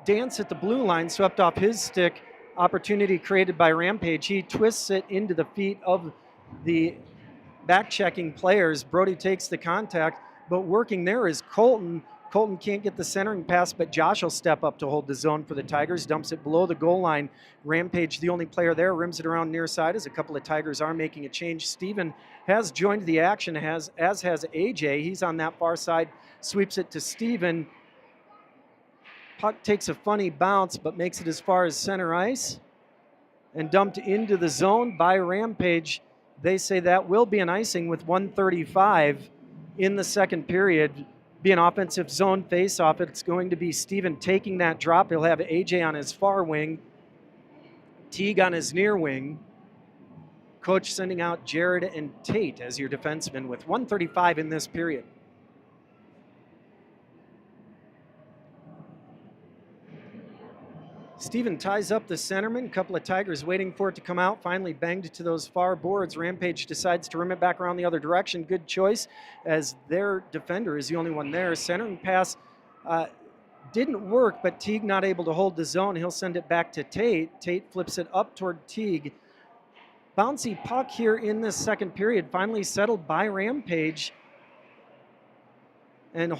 dance at the blue line, swept off his stick. Opportunity created by Rampage. He twists it into the feet of the back-checking players. Brody takes the contact, but working there is Colton. Colton can't get the centering pass, but Josh will step up to hold the zone for the Tigers, dumps it below the goal line. Rampage, the only player there, rims it around near side as a couple of Tigers are making a change. Steven has joined the action, as has AJ. He's on that far side, sweeps it to Steven. Puck takes a funny bounce, but makes it as far as center ice and dumped into the zone by Rampage. They say that will be an icing with 1:35 in the second period. Be an offensive zone face-off. It's going to be Steven taking that drop. He'll have AJ on his far wing, Teague on his near wing. Coach sending out Jared and Tate as your defensemen with 1:35 in this period. Steven ties up the centerman. A couple of Tigers waiting for it to come out. Finally banged to those far boards. Rampage decides to rim it back around the other direction. Good choice, as their defender is the only one there. Centering pass didn't work, but Teague not able to hold the zone. He'll send it back to Tate. Tate flips it up toward Teague. Bouncy puck here in this second period. Finally settled by Rampage. And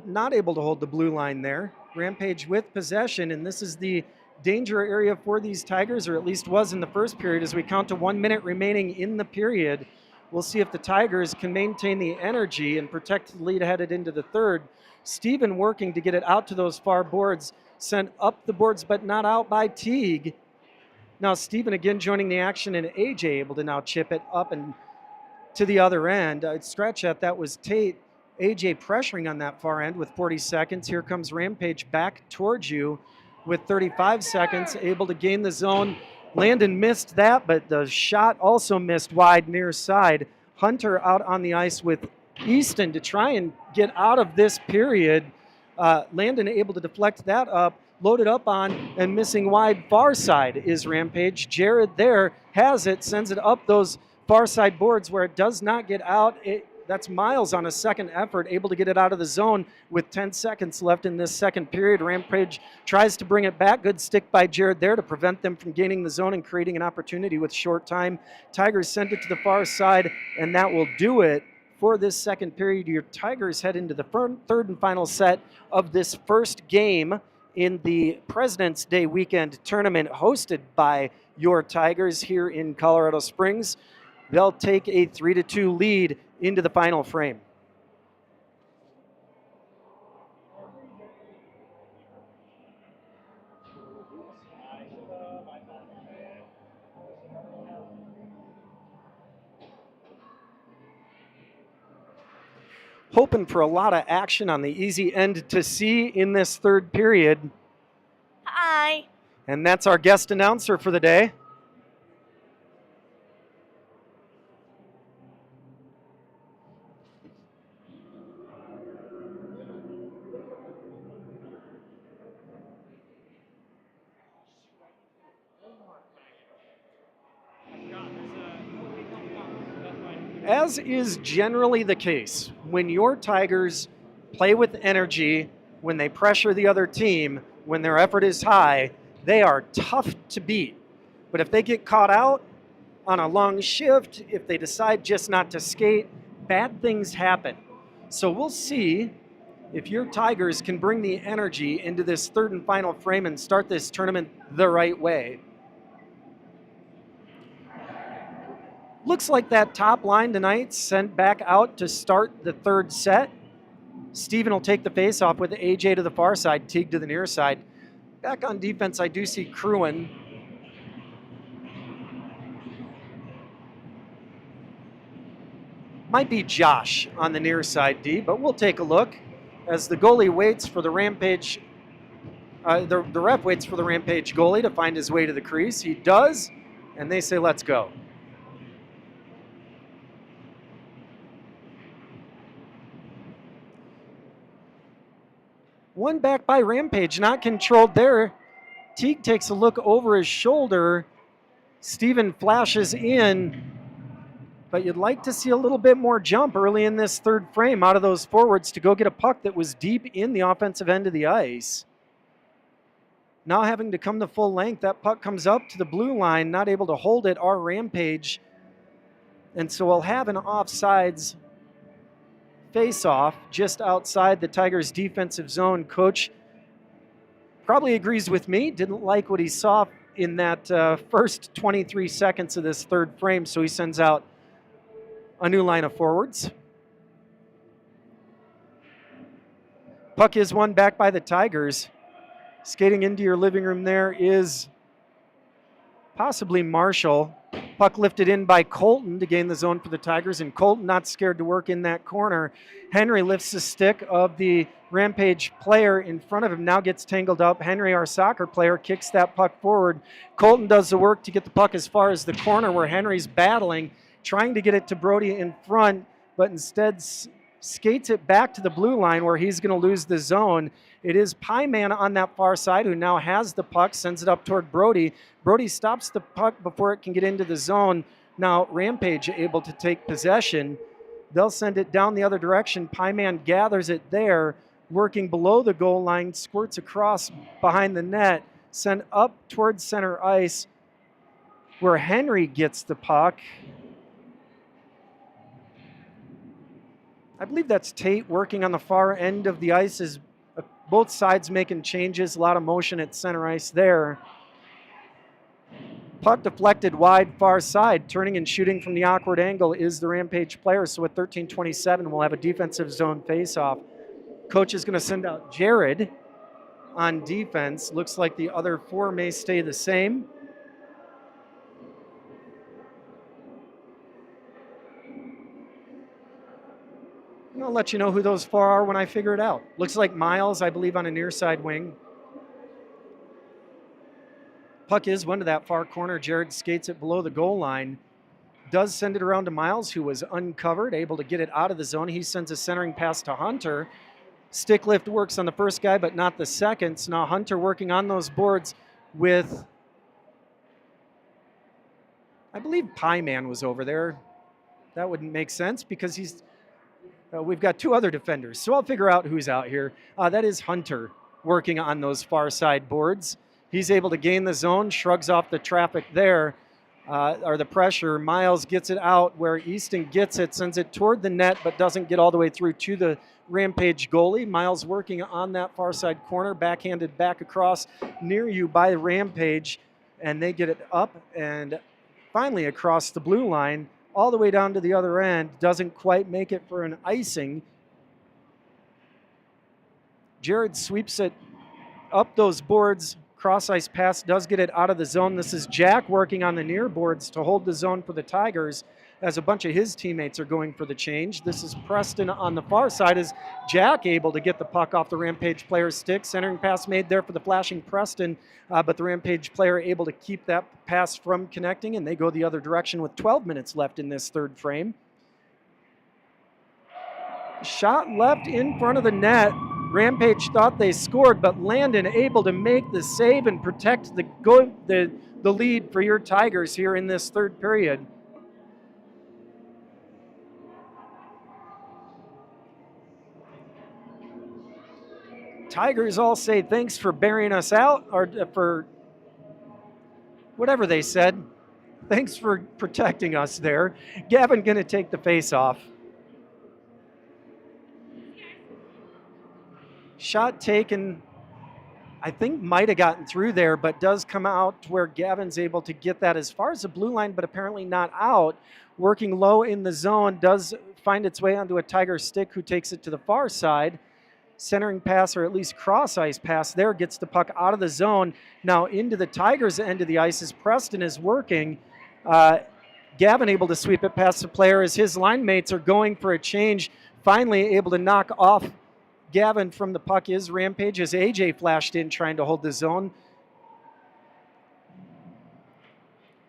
not able to hold the blue line there. Rampage with possession, and this is the danger area for these Tigers, or at least was in the first period, as we count to 1 minute remaining in the period. We'll see if the Tigers can maintain the energy and protect the lead headed into the third. Steven working to get it out to those far boards, sent up the boards but not out by Teague. Now Steven again joining the action, and AJ able to now chip it up and to the other end. I'd stretch that was Tate. AJ pressuring on that far end with 40 seconds. Here comes Rampage back towards you with 35 seconds, able to gain the zone. Landon missed that, but the shot also missed wide near side. Hunter out on the ice with Easton to try and get out of this period. Landon able to deflect that up, loaded up on, and missing wide far side is Rampage. Jared there has it, sends it up those far side boards where it does not get out. That's Miles on a second effort, able to get it out of the zone with 10 seconds left in this second period. Rampage tries to bring it back. Good stick by Jared there to prevent them from gaining the zone and creating an opportunity with short time. Tigers send it to the far side, and that will do it for this second period. Your Tigers head into the third and final set of this first game in the President's Day weekend tournament hosted by your Tigers here in Colorado Springs. They'll take a 3-2 lead into the final frame. Hoping for a lot of action on the easy end to see in this third period. Hi. And that's our guest announcer for the day. As is generally the case, when your Tigers play with energy, when they pressure the other team, when their effort is high, they are tough to beat. But if they get caught out on a long shift, if they decide just not to skate, bad things happen. So we'll see if your Tigers can bring the energy into this third and final frame and start this tournament the right way. Looks like that top line tonight sent back out to start the third set. Steven will take the face-off with AJ to the far side, Teague to the near side. Back on defense, I do see Cruin. Might be Josh on the near side, D, but we'll take a look as the goalie waits for the Rampage. The ref waits for the Rampage goalie to find his way to the crease. He does, and they say, let's go. One back by Rampage, not controlled there. Teague takes a look over his shoulder. Steven flashes in, but you'd like to see a little bit more jump early in this third frame out of those forwards to go get a puck that was deep in the offensive end of the ice. Now having to come the full length, that puck comes up to the blue line, not able to hold it, our Rampage. And so we'll have an offsides face-off just outside the Tigers' defensive zone. Coach probably agrees with me, didn't like what he saw in that first 23 seconds of this third frame, so he sends out a new line of forwards. Puck is won back by the Tigers. Skating into your living room there is possibly Marshall. Puck lifted in by Colton to gain the zone for the Tigers, and Colton not scared to work in that corner. Henry lifts the stick of the Rampage player in front of him, now gets tangled up. Henry, our soccer player, kicks that puck forward. Colton does the work to get the puck as far as the corner where Henry's battling, trying to get it to Brody in front, but instead skates it back to the blue line where he's going to lose the zone. It is Pieman on that far side who now has the puck, sends it up toward Brody. Brody stops the puck before it can get into the zone. Now Rampage able to take possession. They'll send it down the other direction. Pieman gathers it there, working below the goal line, squirts across behind the net, sent up towards center ice where Henry gets the puck. I believe that's Tate working on the far end of the ice as both sides making changes, a lot of motion at center ice there. Puck deflected wide far side, turning and shooting from the awkward angle is the Rampage player. So at 13:27, we'll have a defensive zone faceoff. Coach is going to send out Jared on defense. Looks like the other four may stay the same. I'll let you know who those four are when I figure it out. Looks like Miles, I believe, on a near side wing. Puck is one to that far corner. Jared skates it below the goal line. Does send it around to Miles, who was uncovered, able to get it out of the zone. He sends a centering pass to Hunter. Stick lift works on the first guy, but not the second. So now Hunter working on those boards with, I believe Pieman was over there. That wouldn't make sense because we've got two other defenders. So I'll figure out who's out here. That is Hunter working on those far side boards. He's able to gain the zone, shrugs off the traffic there, or the pressure. Miles gets it out where Easton gets it, sends it toward the net, but doesn't get all the way through to the Rampage goalie. Miles working on that far side corner, backhanded back across near you by Rampage, and they get it up and finally across the blue line, all the way down to the other end. Doesn't quite make it for an icing. Jared sweeps it up those boards. Cross ice pass does get it out of the zone. This is Jack working on the near boards to hold the zone for the Tigers as a bunch of his teammates are going for the change. This is Preston on the far side as Jack able to get the puck off the Rampage player's stick. Centering pass made there for the flashing Preston, but the Rampage player able to keep that pass from connecting, and they go the other direction with 12 minutes left in this third frame. Shot left in front of the net. Rampage thought they scored, but Landon able to make the save and protect the lead for your Tigers here in this third period. Tigers all say thanks for bearing us out, or for whatever they said. Thanks for protecting us there. Gavin going to take the face-off. Shot taken, I think might have gotten through there, but does come out to where Gavin's able to get that as far as the blue line, but apparently not out. Working low in the zone, does find its way onto a Tiger stick who takes it to the far side. Centering pass, or at least cross ice pass there, gets the puck out of the zone. Now into the Tigers' end of the ice as Preston is working. Gavin able to sweep it past the player as his line mates are going for a change. Finally able to knock off Gavin from the puck is Rampage as AJ flashed in trying to hold the zone.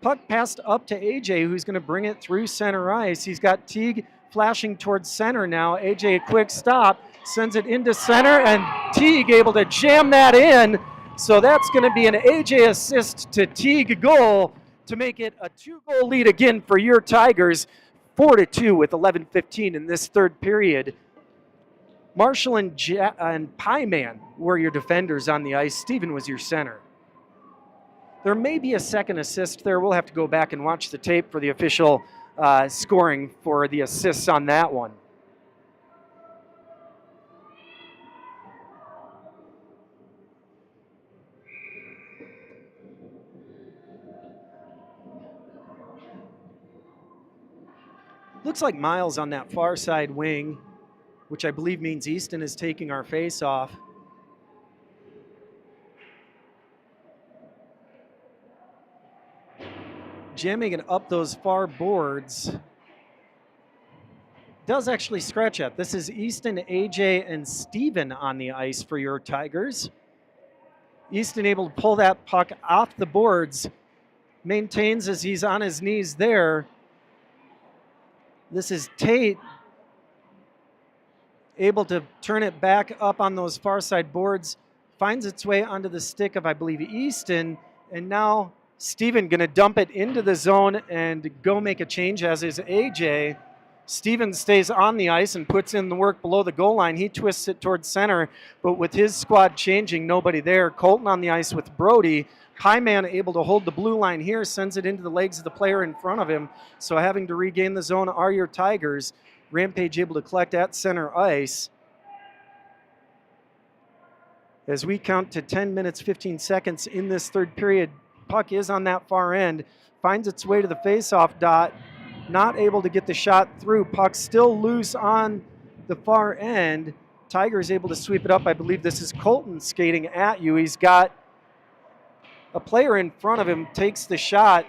Puck passed up to AJ, who's going to bring it through center ice. He's got Teague flashing towards center now. AJ a quick stop, sends it into center, and Teague able to jam that in. So that's going to be an AJ assist to Teague goal to make it a 2-goal lead again for your Tigers, 4-2 with 11:15 in this third period. Marshall and Pyman were your defenders on the ice. Steven was your center. There may be a second assist there. We'll have to go back and watch the tape for the official scoring for the assists on that one. Looks like Miles on that far side wing, which I believe means Easton is taking our face off. Jamming it up those far boards. Does actually scratch it. This is Easton, AJ, and Steven on the ice for your Tigers. Easton able to pull that puck off the boards. Maintains as he's on his knees there. This is Tate able to turn it back up on those far side boards. Finds its way onto the stick of, I believe, Easton. And now Steven going to dump it into the zone and go make a change, as is AJ. Steven stays on the ice and puts in the work below the goal line. He twists it towards center, but with his squad changing, nobody there. Colton on the ice with Brody. Pyman able to hold the blue line here, sends it into the legs of the player in front of him. So having to regain the zone are your Tigers. Rampage able to collect at center ice. As we count to 10 minutes, 15 seconds in this third period, puck is on that far end, finds its way to the face-off dot, not able to get the shot through. Puck still loose on the far end. Tigers able to sweep it up. I believe this is Colton skating at you. He's got a player in front of him, takes the shot,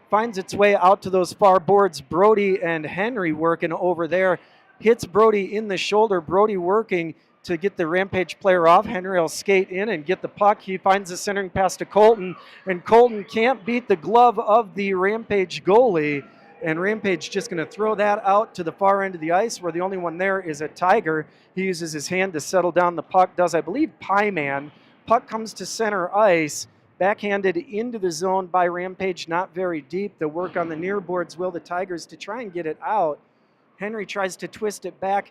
finds its way out to those far boards. Brody and Henry working over there. Hits Brody in the shoulder. Brody working to get the Rampage player off. Henry will skate in and get the puck. He finds the centering pass to Colton, and Colton can't beat the glove of the Rampage goalie. And Rampage just going to throw that out to the far end of the ice, where the only one there is a Tiger. He uses his hand to settle down the puck, does, I believe, Pyman. Puck comes to center ice. Backhanded into the zone by Rampage, not very deep. The work on the near boards will the Tigers to try and get it out. Henry tries to twist it back.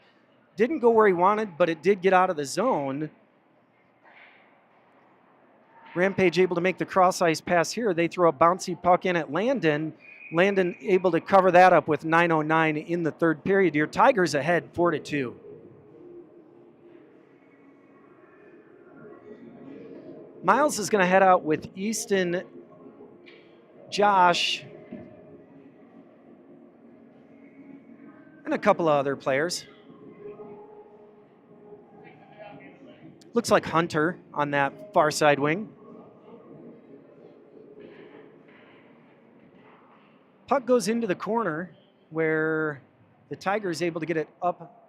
Didn't go where he wanted, but it did get out of the zone. Rampage able to make the cross ice pass here. They throw a bouncy puck in at Landon. Landon able to cover that up with 9:09 in the third period. Your Tigers ahead 4-2. Miles is going to head out with Easton, Josh, and a couple of other players. Looks like Hunter on that far side wing. Puck goes into the corner where the Tigers able to get it up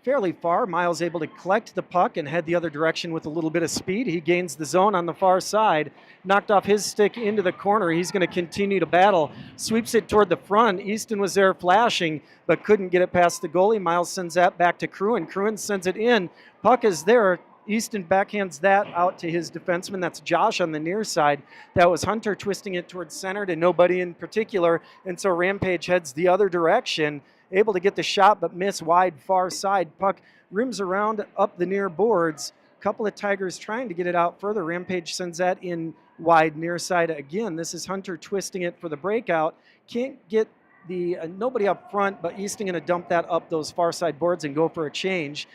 fairly far. Miles able to collect the puck and head the other direction with a little bit of speed. He gains the zone on the far side. Knocked off his stick into the corner. He's going to continue to battle. Sweeps it toward the front. Easton was there flashing, but couldn't get it past the goalie. Miles sends that back to Cruin. Cruin sends it in. Puck is there. Easton backhands that out to his defenseman. That's Josh on the near side. That was Hunter twisting it towards center to nobody in particular. And so Rampage heads the other direction. Able to get the shot, but miss wide far side. Puck rims around up the near boards. Couple of Tigers trying to get it out further. Rampage sends that in wide near side again. This is Hunter twisting it for the breakout. Can't get the nobody up front, but Easton going to dump that up those far side boards and go for a change.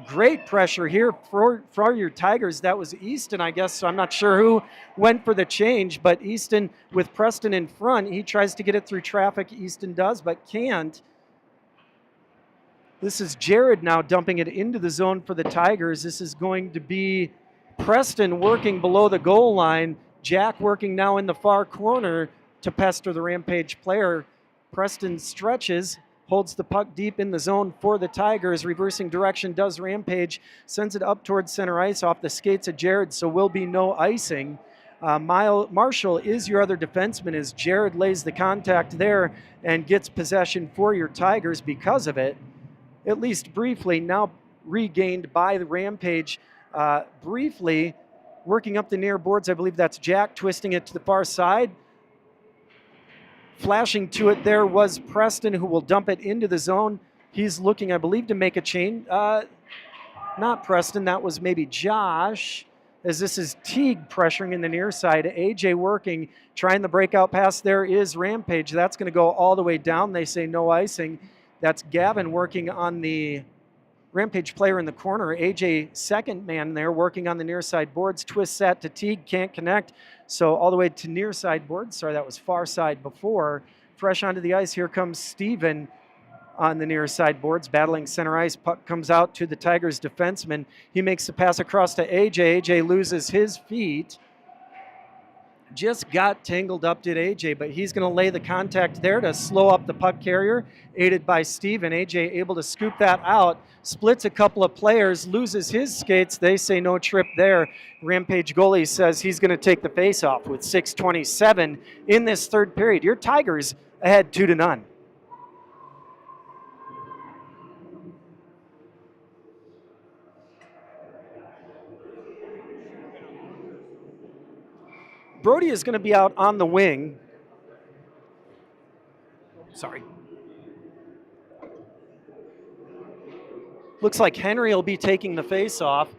Great pressure here for your Tigers. That was Easton, I guess, so I'm not sure who went for the change, but Easton with Preston in front. He tries to get it through traffic. Easton does, but can't. This is Jared now dumping it into the zone for the Tigers. This is going to be Preston working below the goal line. Jack working now in the far corner to pester the Rampage player. Preston stretches, holds the puck deep in the zone for the Tigers. Reversing direction does Rampage. Sends it up towards center ice off the skates of Jared, so will be no icing. Marshall is your other defenseman as Jared lays the contact there and gets possession for your Tigers because of it. At least briefly. Now regained by the Rampage. Briefly, working up the near boards, I believe that's Jack, twisting it to the far side. Flashing to it there was Preston, who will dump it into the zone. He's looking, I believe, to make a chain. Not Preston, that was maybe Josh, as this is Teague pressuring in the near side. AJ working, trying the breakout pass. There is Rampage. That's going to go all the way down. They say no icing. That's Gavin working on the Rampage player in the corner. AJ, second man there, working on the near side boards. Twist that to Teague, can't connect. So all the way to near side boards. Sorry, that was far side before. Fresh onto the ice, here comes Steven on the near side boards, battling center ice. Puck comes out to the Tigers defenseman. He makes the pass across to AJ. AJ loses his feet. Just got tangled up, did AJ, but he's going to lay the contact there to slow up the puck carrier, aided by Steven. AJ able to scoop that out, splits a couple of players, loses his skates. They say no trip there. Rampage goalie says he's going to take the face-off with 6:27 in this third period. Your Tigers ahead 2-0. Brody is going to be out on the wing. Sorry. Looks like Henry will be taking the face-off.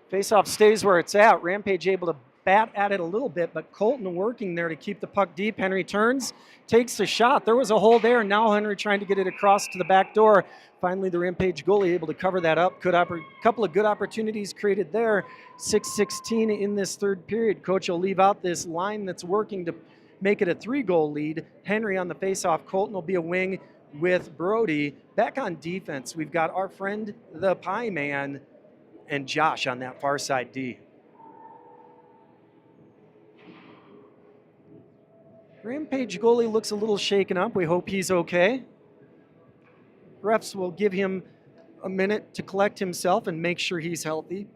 Face-off stays where it's at. Rampage able to bat at it a little bit, but Colton working there to keep the puck deep. Henry turns, takes the shot. There was a hole there, and now Henry trying to get it across to the back door. Finally, the Rampage goalie able to cover that up. Couple of good opportunities created there. 6:16 in this third period. Coach will leave out this line that's working to make it a 3-goal lead. Henry on the face-off. Colton will be a wing with Brody. Back on defense, we've got our friend, the Pie Man, and Josh on that far side D. Rampage goalie looks a little shaken up. We hope he's okay. Refs will give him a minute to collect himself and make sure he's healthy.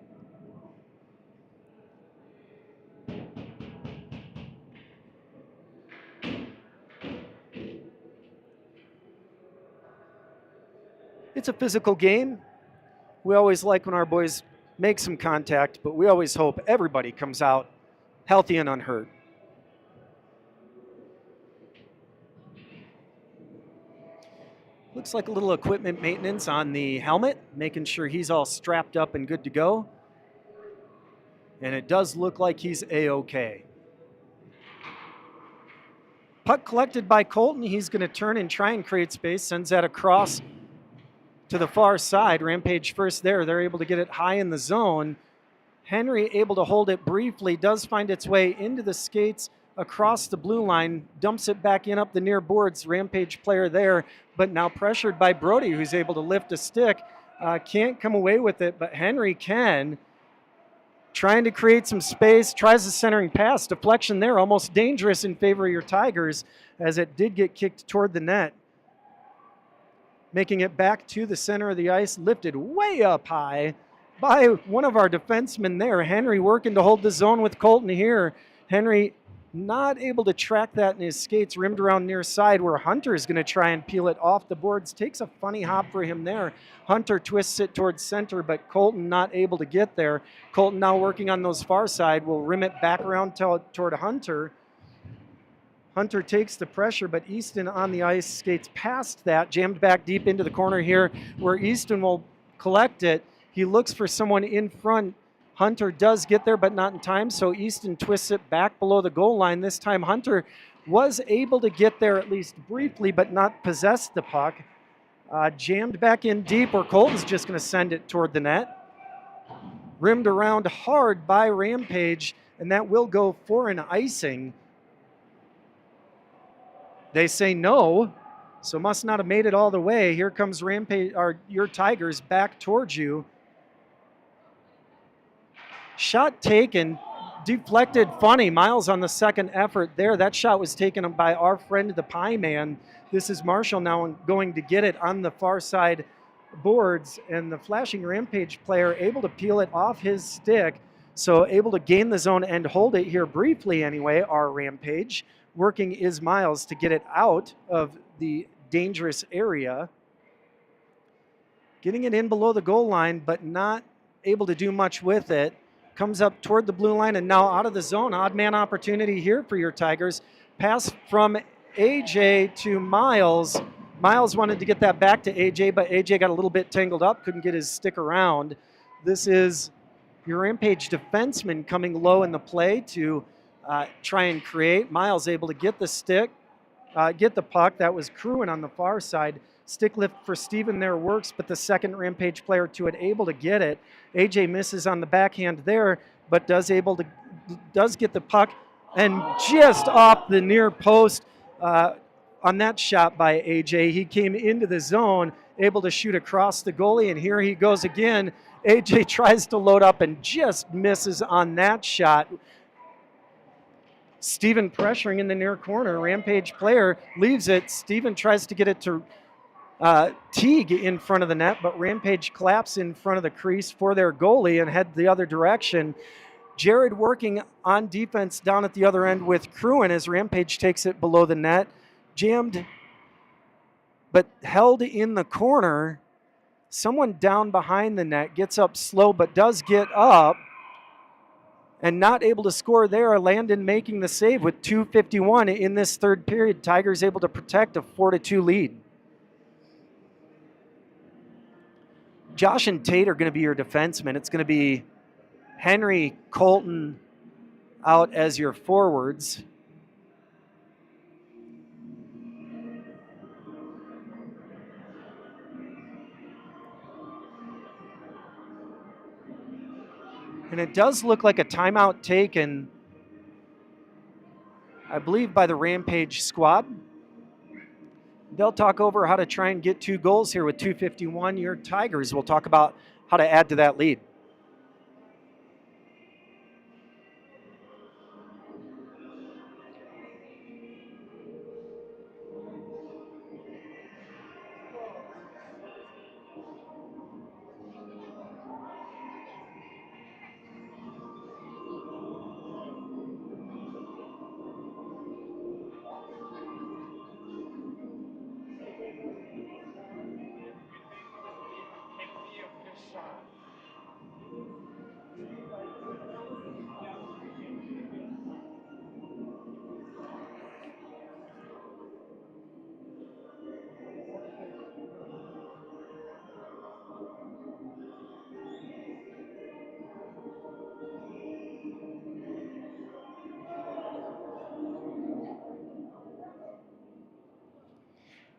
It's a physical game. We always like when our boys make some contact, but we always hope everybody comes out healthy and unhurt. Looks like a little equipment maintenance on the helmet, making sure he's all strapped up and good to go. And it does look like he's A-okay. Puck collected by Colton. He's going to turn and try and create space. Sends that across to the far side. Rampage first there. They're able to get it high in the zone. Henry able to hold it briefly. Does find its way into the skates across the blue line. Dumps it back in up the near boards. Rampage player there, but now pressured by Brody, who's able to lift a stick. Can't come away with it, but Henry can. Trying to create some space. Tries the centering pass. Deflection there. Almost dangerous in favor of your Tigers, as it did get kicked toward the net. Making it back to the center of the ice. Lifted way up high by one of our defensemen there. Henry working to hold the zone with Colton here. Henry not able to track that in his skates, rimmed around near side, where Hunter is going to try and peel it off the boards. Takes a funny hop for him there. Hunter twists it towards center, but Colton not able to get there. Colton now working on those far side, will rim it back around toward Hunter. Hunter takes the pressure, but Easton on the ice skates past that, jammed back deep into the corner here, where Easton will collect it. He looks for someone in front. Hunter does get there, but not in time, so Easton twists it back below the goal line. This time Hunter was able to get there at least briefly, but not possess the puck. Jammed back in deep, or Colton's just going to send it toward the net. Rimmed around hard by Rampage, and that will go for an icing. They say no, so must not have made it all the way. Here comes Rampage, or your Tigers back towards you. Shot taken, deflected funny. Miles on the second effort there. That shot was taken by our friend the Pie Man. This is Marshall now going to get it on the far side boards, and the flashing Rampage player able to peel it off his stick, so able to gain the zone and hold it here briefly anyway. Our Rampage working is Miles to get it out of the dangerous area. getting it in below the goal line, but not able to do much with it. Comes up toward the blue line and now out of the zone. Odd man opportunity here for your Tigers. Pass from AJ to Miles. Miles wanted to get that back to AJ, but AJ got a little bit tangled up, couldn't get his stick around. This is your Rampage defenseman coming low in the play to try and create. Miles able to get the stick, get the puck. That was Cruin on the far side. Stick lift for Steven there works, but the second Rampage player to it able to get it. AJ misses on the backhand there, but does get the puck and just off the near post on that shot by AJ. He came into the zone, able to shoot across the goalie, and here he goes again. AJ tries to load up and just misses on that shot. Steven pressuring in the near corner. Rampage player leaves it. Steven tries to get it to Teague in front of the net, but Rampage collapsed in front of the crease for their goalie and head the other direction. Jared working on defense down at the other end with Cruin as Rampage takes it below the net. Jammed, but held in the corner. Someone down behind the net gets up slow, but does get up. And not able to score there. Landon making the save with 2:51 in this third period. Tigers able to protect a 4-2 lead. Josh and Tate are going to be your defensemen. It's going to be Henry, Colton out as your forwards. And it does look like a timeout taken, I believe, by the Rampage squad. They'll talk over how to try and get 2 goals here with 2:51. Your Tigers will talk about how to add to that lead.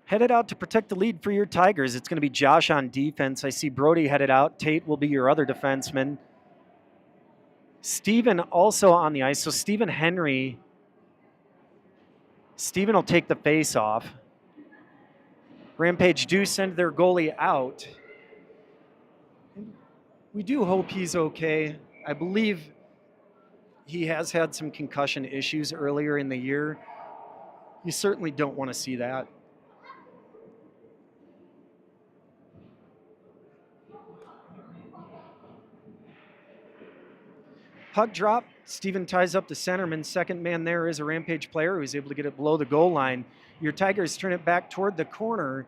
Headed out to protect the lead for your Tigers. It's going to be Josh on defense. I see Brody headed out. Tate will be your other defenseman. Steven also on the ice. So Steven Henry. Steven will take the face off. Rampage do send their goalie out. We do hope he's okay. I believe he has had some concussion issues earlier in the year. You certainly don't want to see that. Puck drop. Steven ties up the centerman. Second man there is a Rampage player who's able to get it below the goal line. Your Tigers turn it back toward the corner.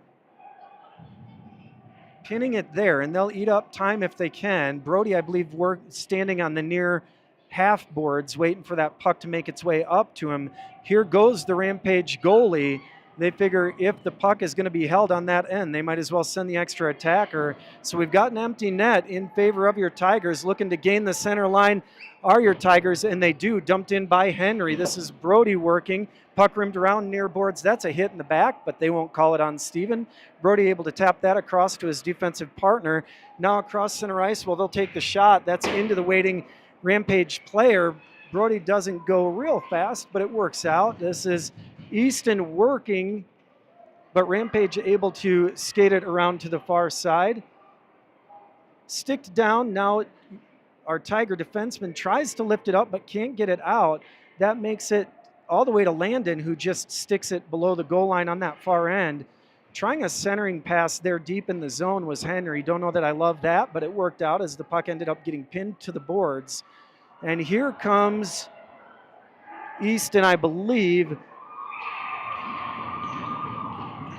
Pinning it there, and they'll eat up time if they can. Brody, I believe, standing on the near half boards, waiting for that puck to make its way up to him. Here goes the Rampage goalie. They figure if the puck is going to be held on that end, they might as well send the extra attacker. So we've got an empty net in favor of your Tigers. Looking to gain the center line are your Tigers, and they do. Dumped in by Henry. This is Brody working. Puck rimmed around near boards. That's a hit in the back, but they won't call it on Steven. Brody able to tap that across to his defensive partner. Now across center ice, well, they'll take the shot. That's into the waiting Rampage player. Brody doesn't go real fast, but it works out. This is Easton working, but Rampage able to skate it around to the far side. Sticked down. Now our Tiger defenseman tries to lift it up, but can't get it out. That makes it all the way to Landon, who just sticks it below the goal line on that far end. Trying a centering pass there deep in the zone was Henry. Don't know that I love that, but it worked out as the puck ended up getting pinned to the boards. And here comes Easton, I believe,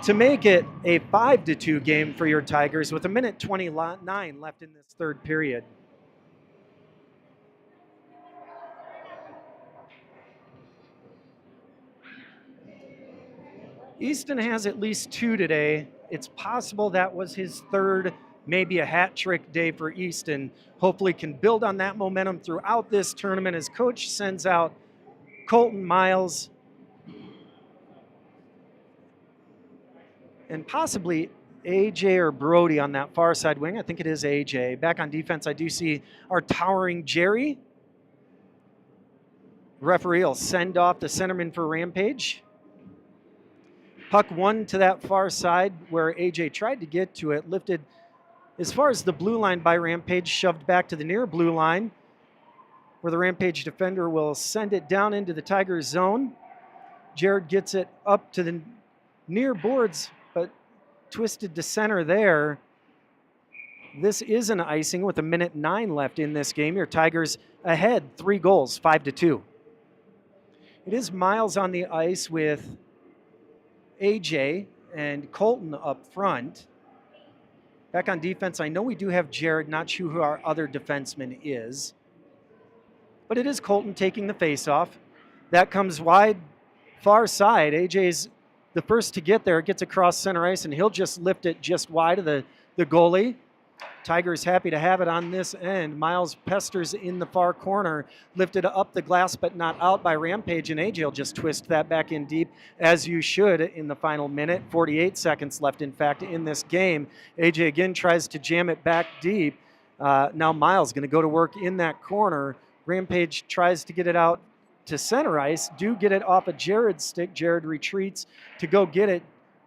to make it a 5-2 game for your Tigers with 1:29 left in this third period. Easton has at least 2 today. It's possible that was his third, maybe a hat trick day for Easton. Hopefully can build on that momentum throughout this tournament as coach sends out Colton Miles and possibly AJ or Brody on that far side wing. I think it is AJ. Back on defense, I do see our towering Jerry. Referee will send off the centerman for Rampage. Puck one to that far side where AJ tried to get to it, lifted as far as the blue line by Rampage, shoved back to the near blue line where the Rampage defender will send it down into the Tigers zone. Jared gets it up to the near boards, but twisted to center there. This is an icing with 1:09 left in this game. Your Tigers ahead 3 goals, 5-2. It is Miles on the ice with AJ and Colton up front. Back on defense, I know we do have Jared, not sure who our other defenseman is. But it is Colton taking the faceoff. That comes wide, far side. AJ's the first to get there, gets across center ice, and he'll just lift it just wide of the goalie. Tigers happy to have it on this end. Miles pesters in the far corner, lifted up the glass but not out by Rampage, and AJ will just twist that back in deep, as you should in the final minute. 48 seconds left, in fact, in this game. AJ again tries to jam it back deep. Now Miles going to go to work in that corner. Rampage tries to get it out to center ice, do get it off of Jared's stick. Jared retreats to go get it.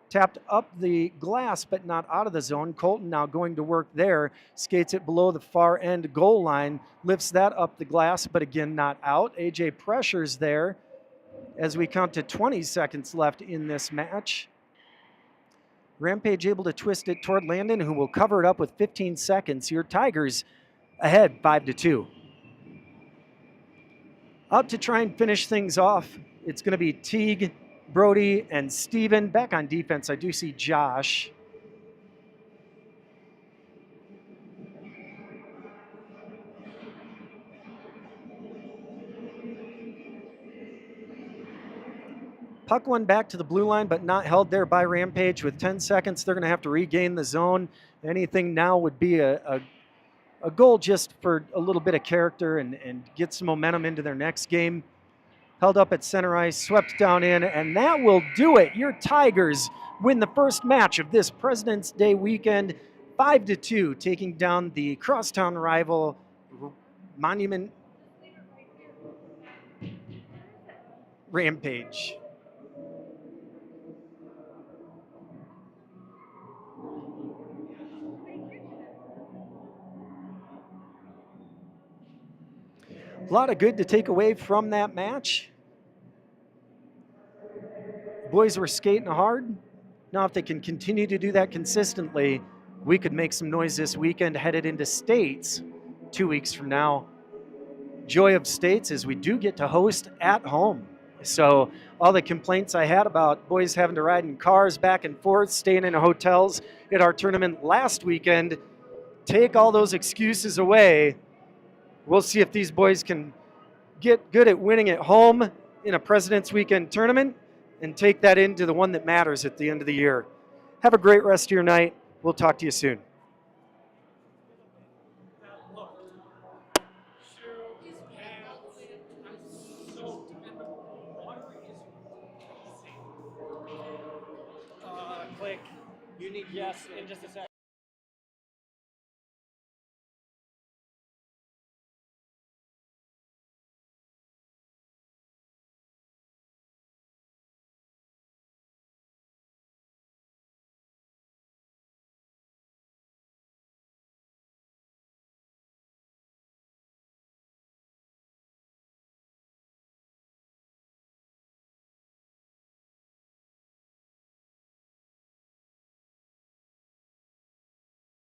Tapped up the glass, but not out of the zone. Colton now going to work there. Skates it below the far end goal line. Lifts that up the glass, but again, not out. AJ pressures there as we count to 20 seconds left in this match. Rampage able to twist it toward Landon, who will cover it up with 15 seconds. Your Tigers ahead 5-2. Out to try and finish things off, it's going to be Teague, Brody, and Steven. Back on defense, I do see Josh. Puck one back to the blue line, but not held there by Rampage. With 10 seconds, they're going to have to regain the zone. Anything now would be a goal just for a little bit of character and get some momentum into their next game. Held up at center ice, swept down in, and that will do it. Your Tigers win the first match of this President's Day weekend, 5-2, taking down the crosstown rival Monument Rampage. A lot of good to take away from that match. Boys were skating hard. Now, if they can continue to do that consistently, we could make some noise this weekend headed into States 2 weeks from now. Joy of States is we do get to host at home. So all the complaints I had about boys having to ride in cars back and forth, staying in hotels at our tournament last weekend, take all those excuses away. We'll see if these boys can get good at winning at home in a President's Weekend tournament and take that into the one that matters at the end of the year. Have a great rest of your night. We'll talk to you soon. Click. You need yes in just a second.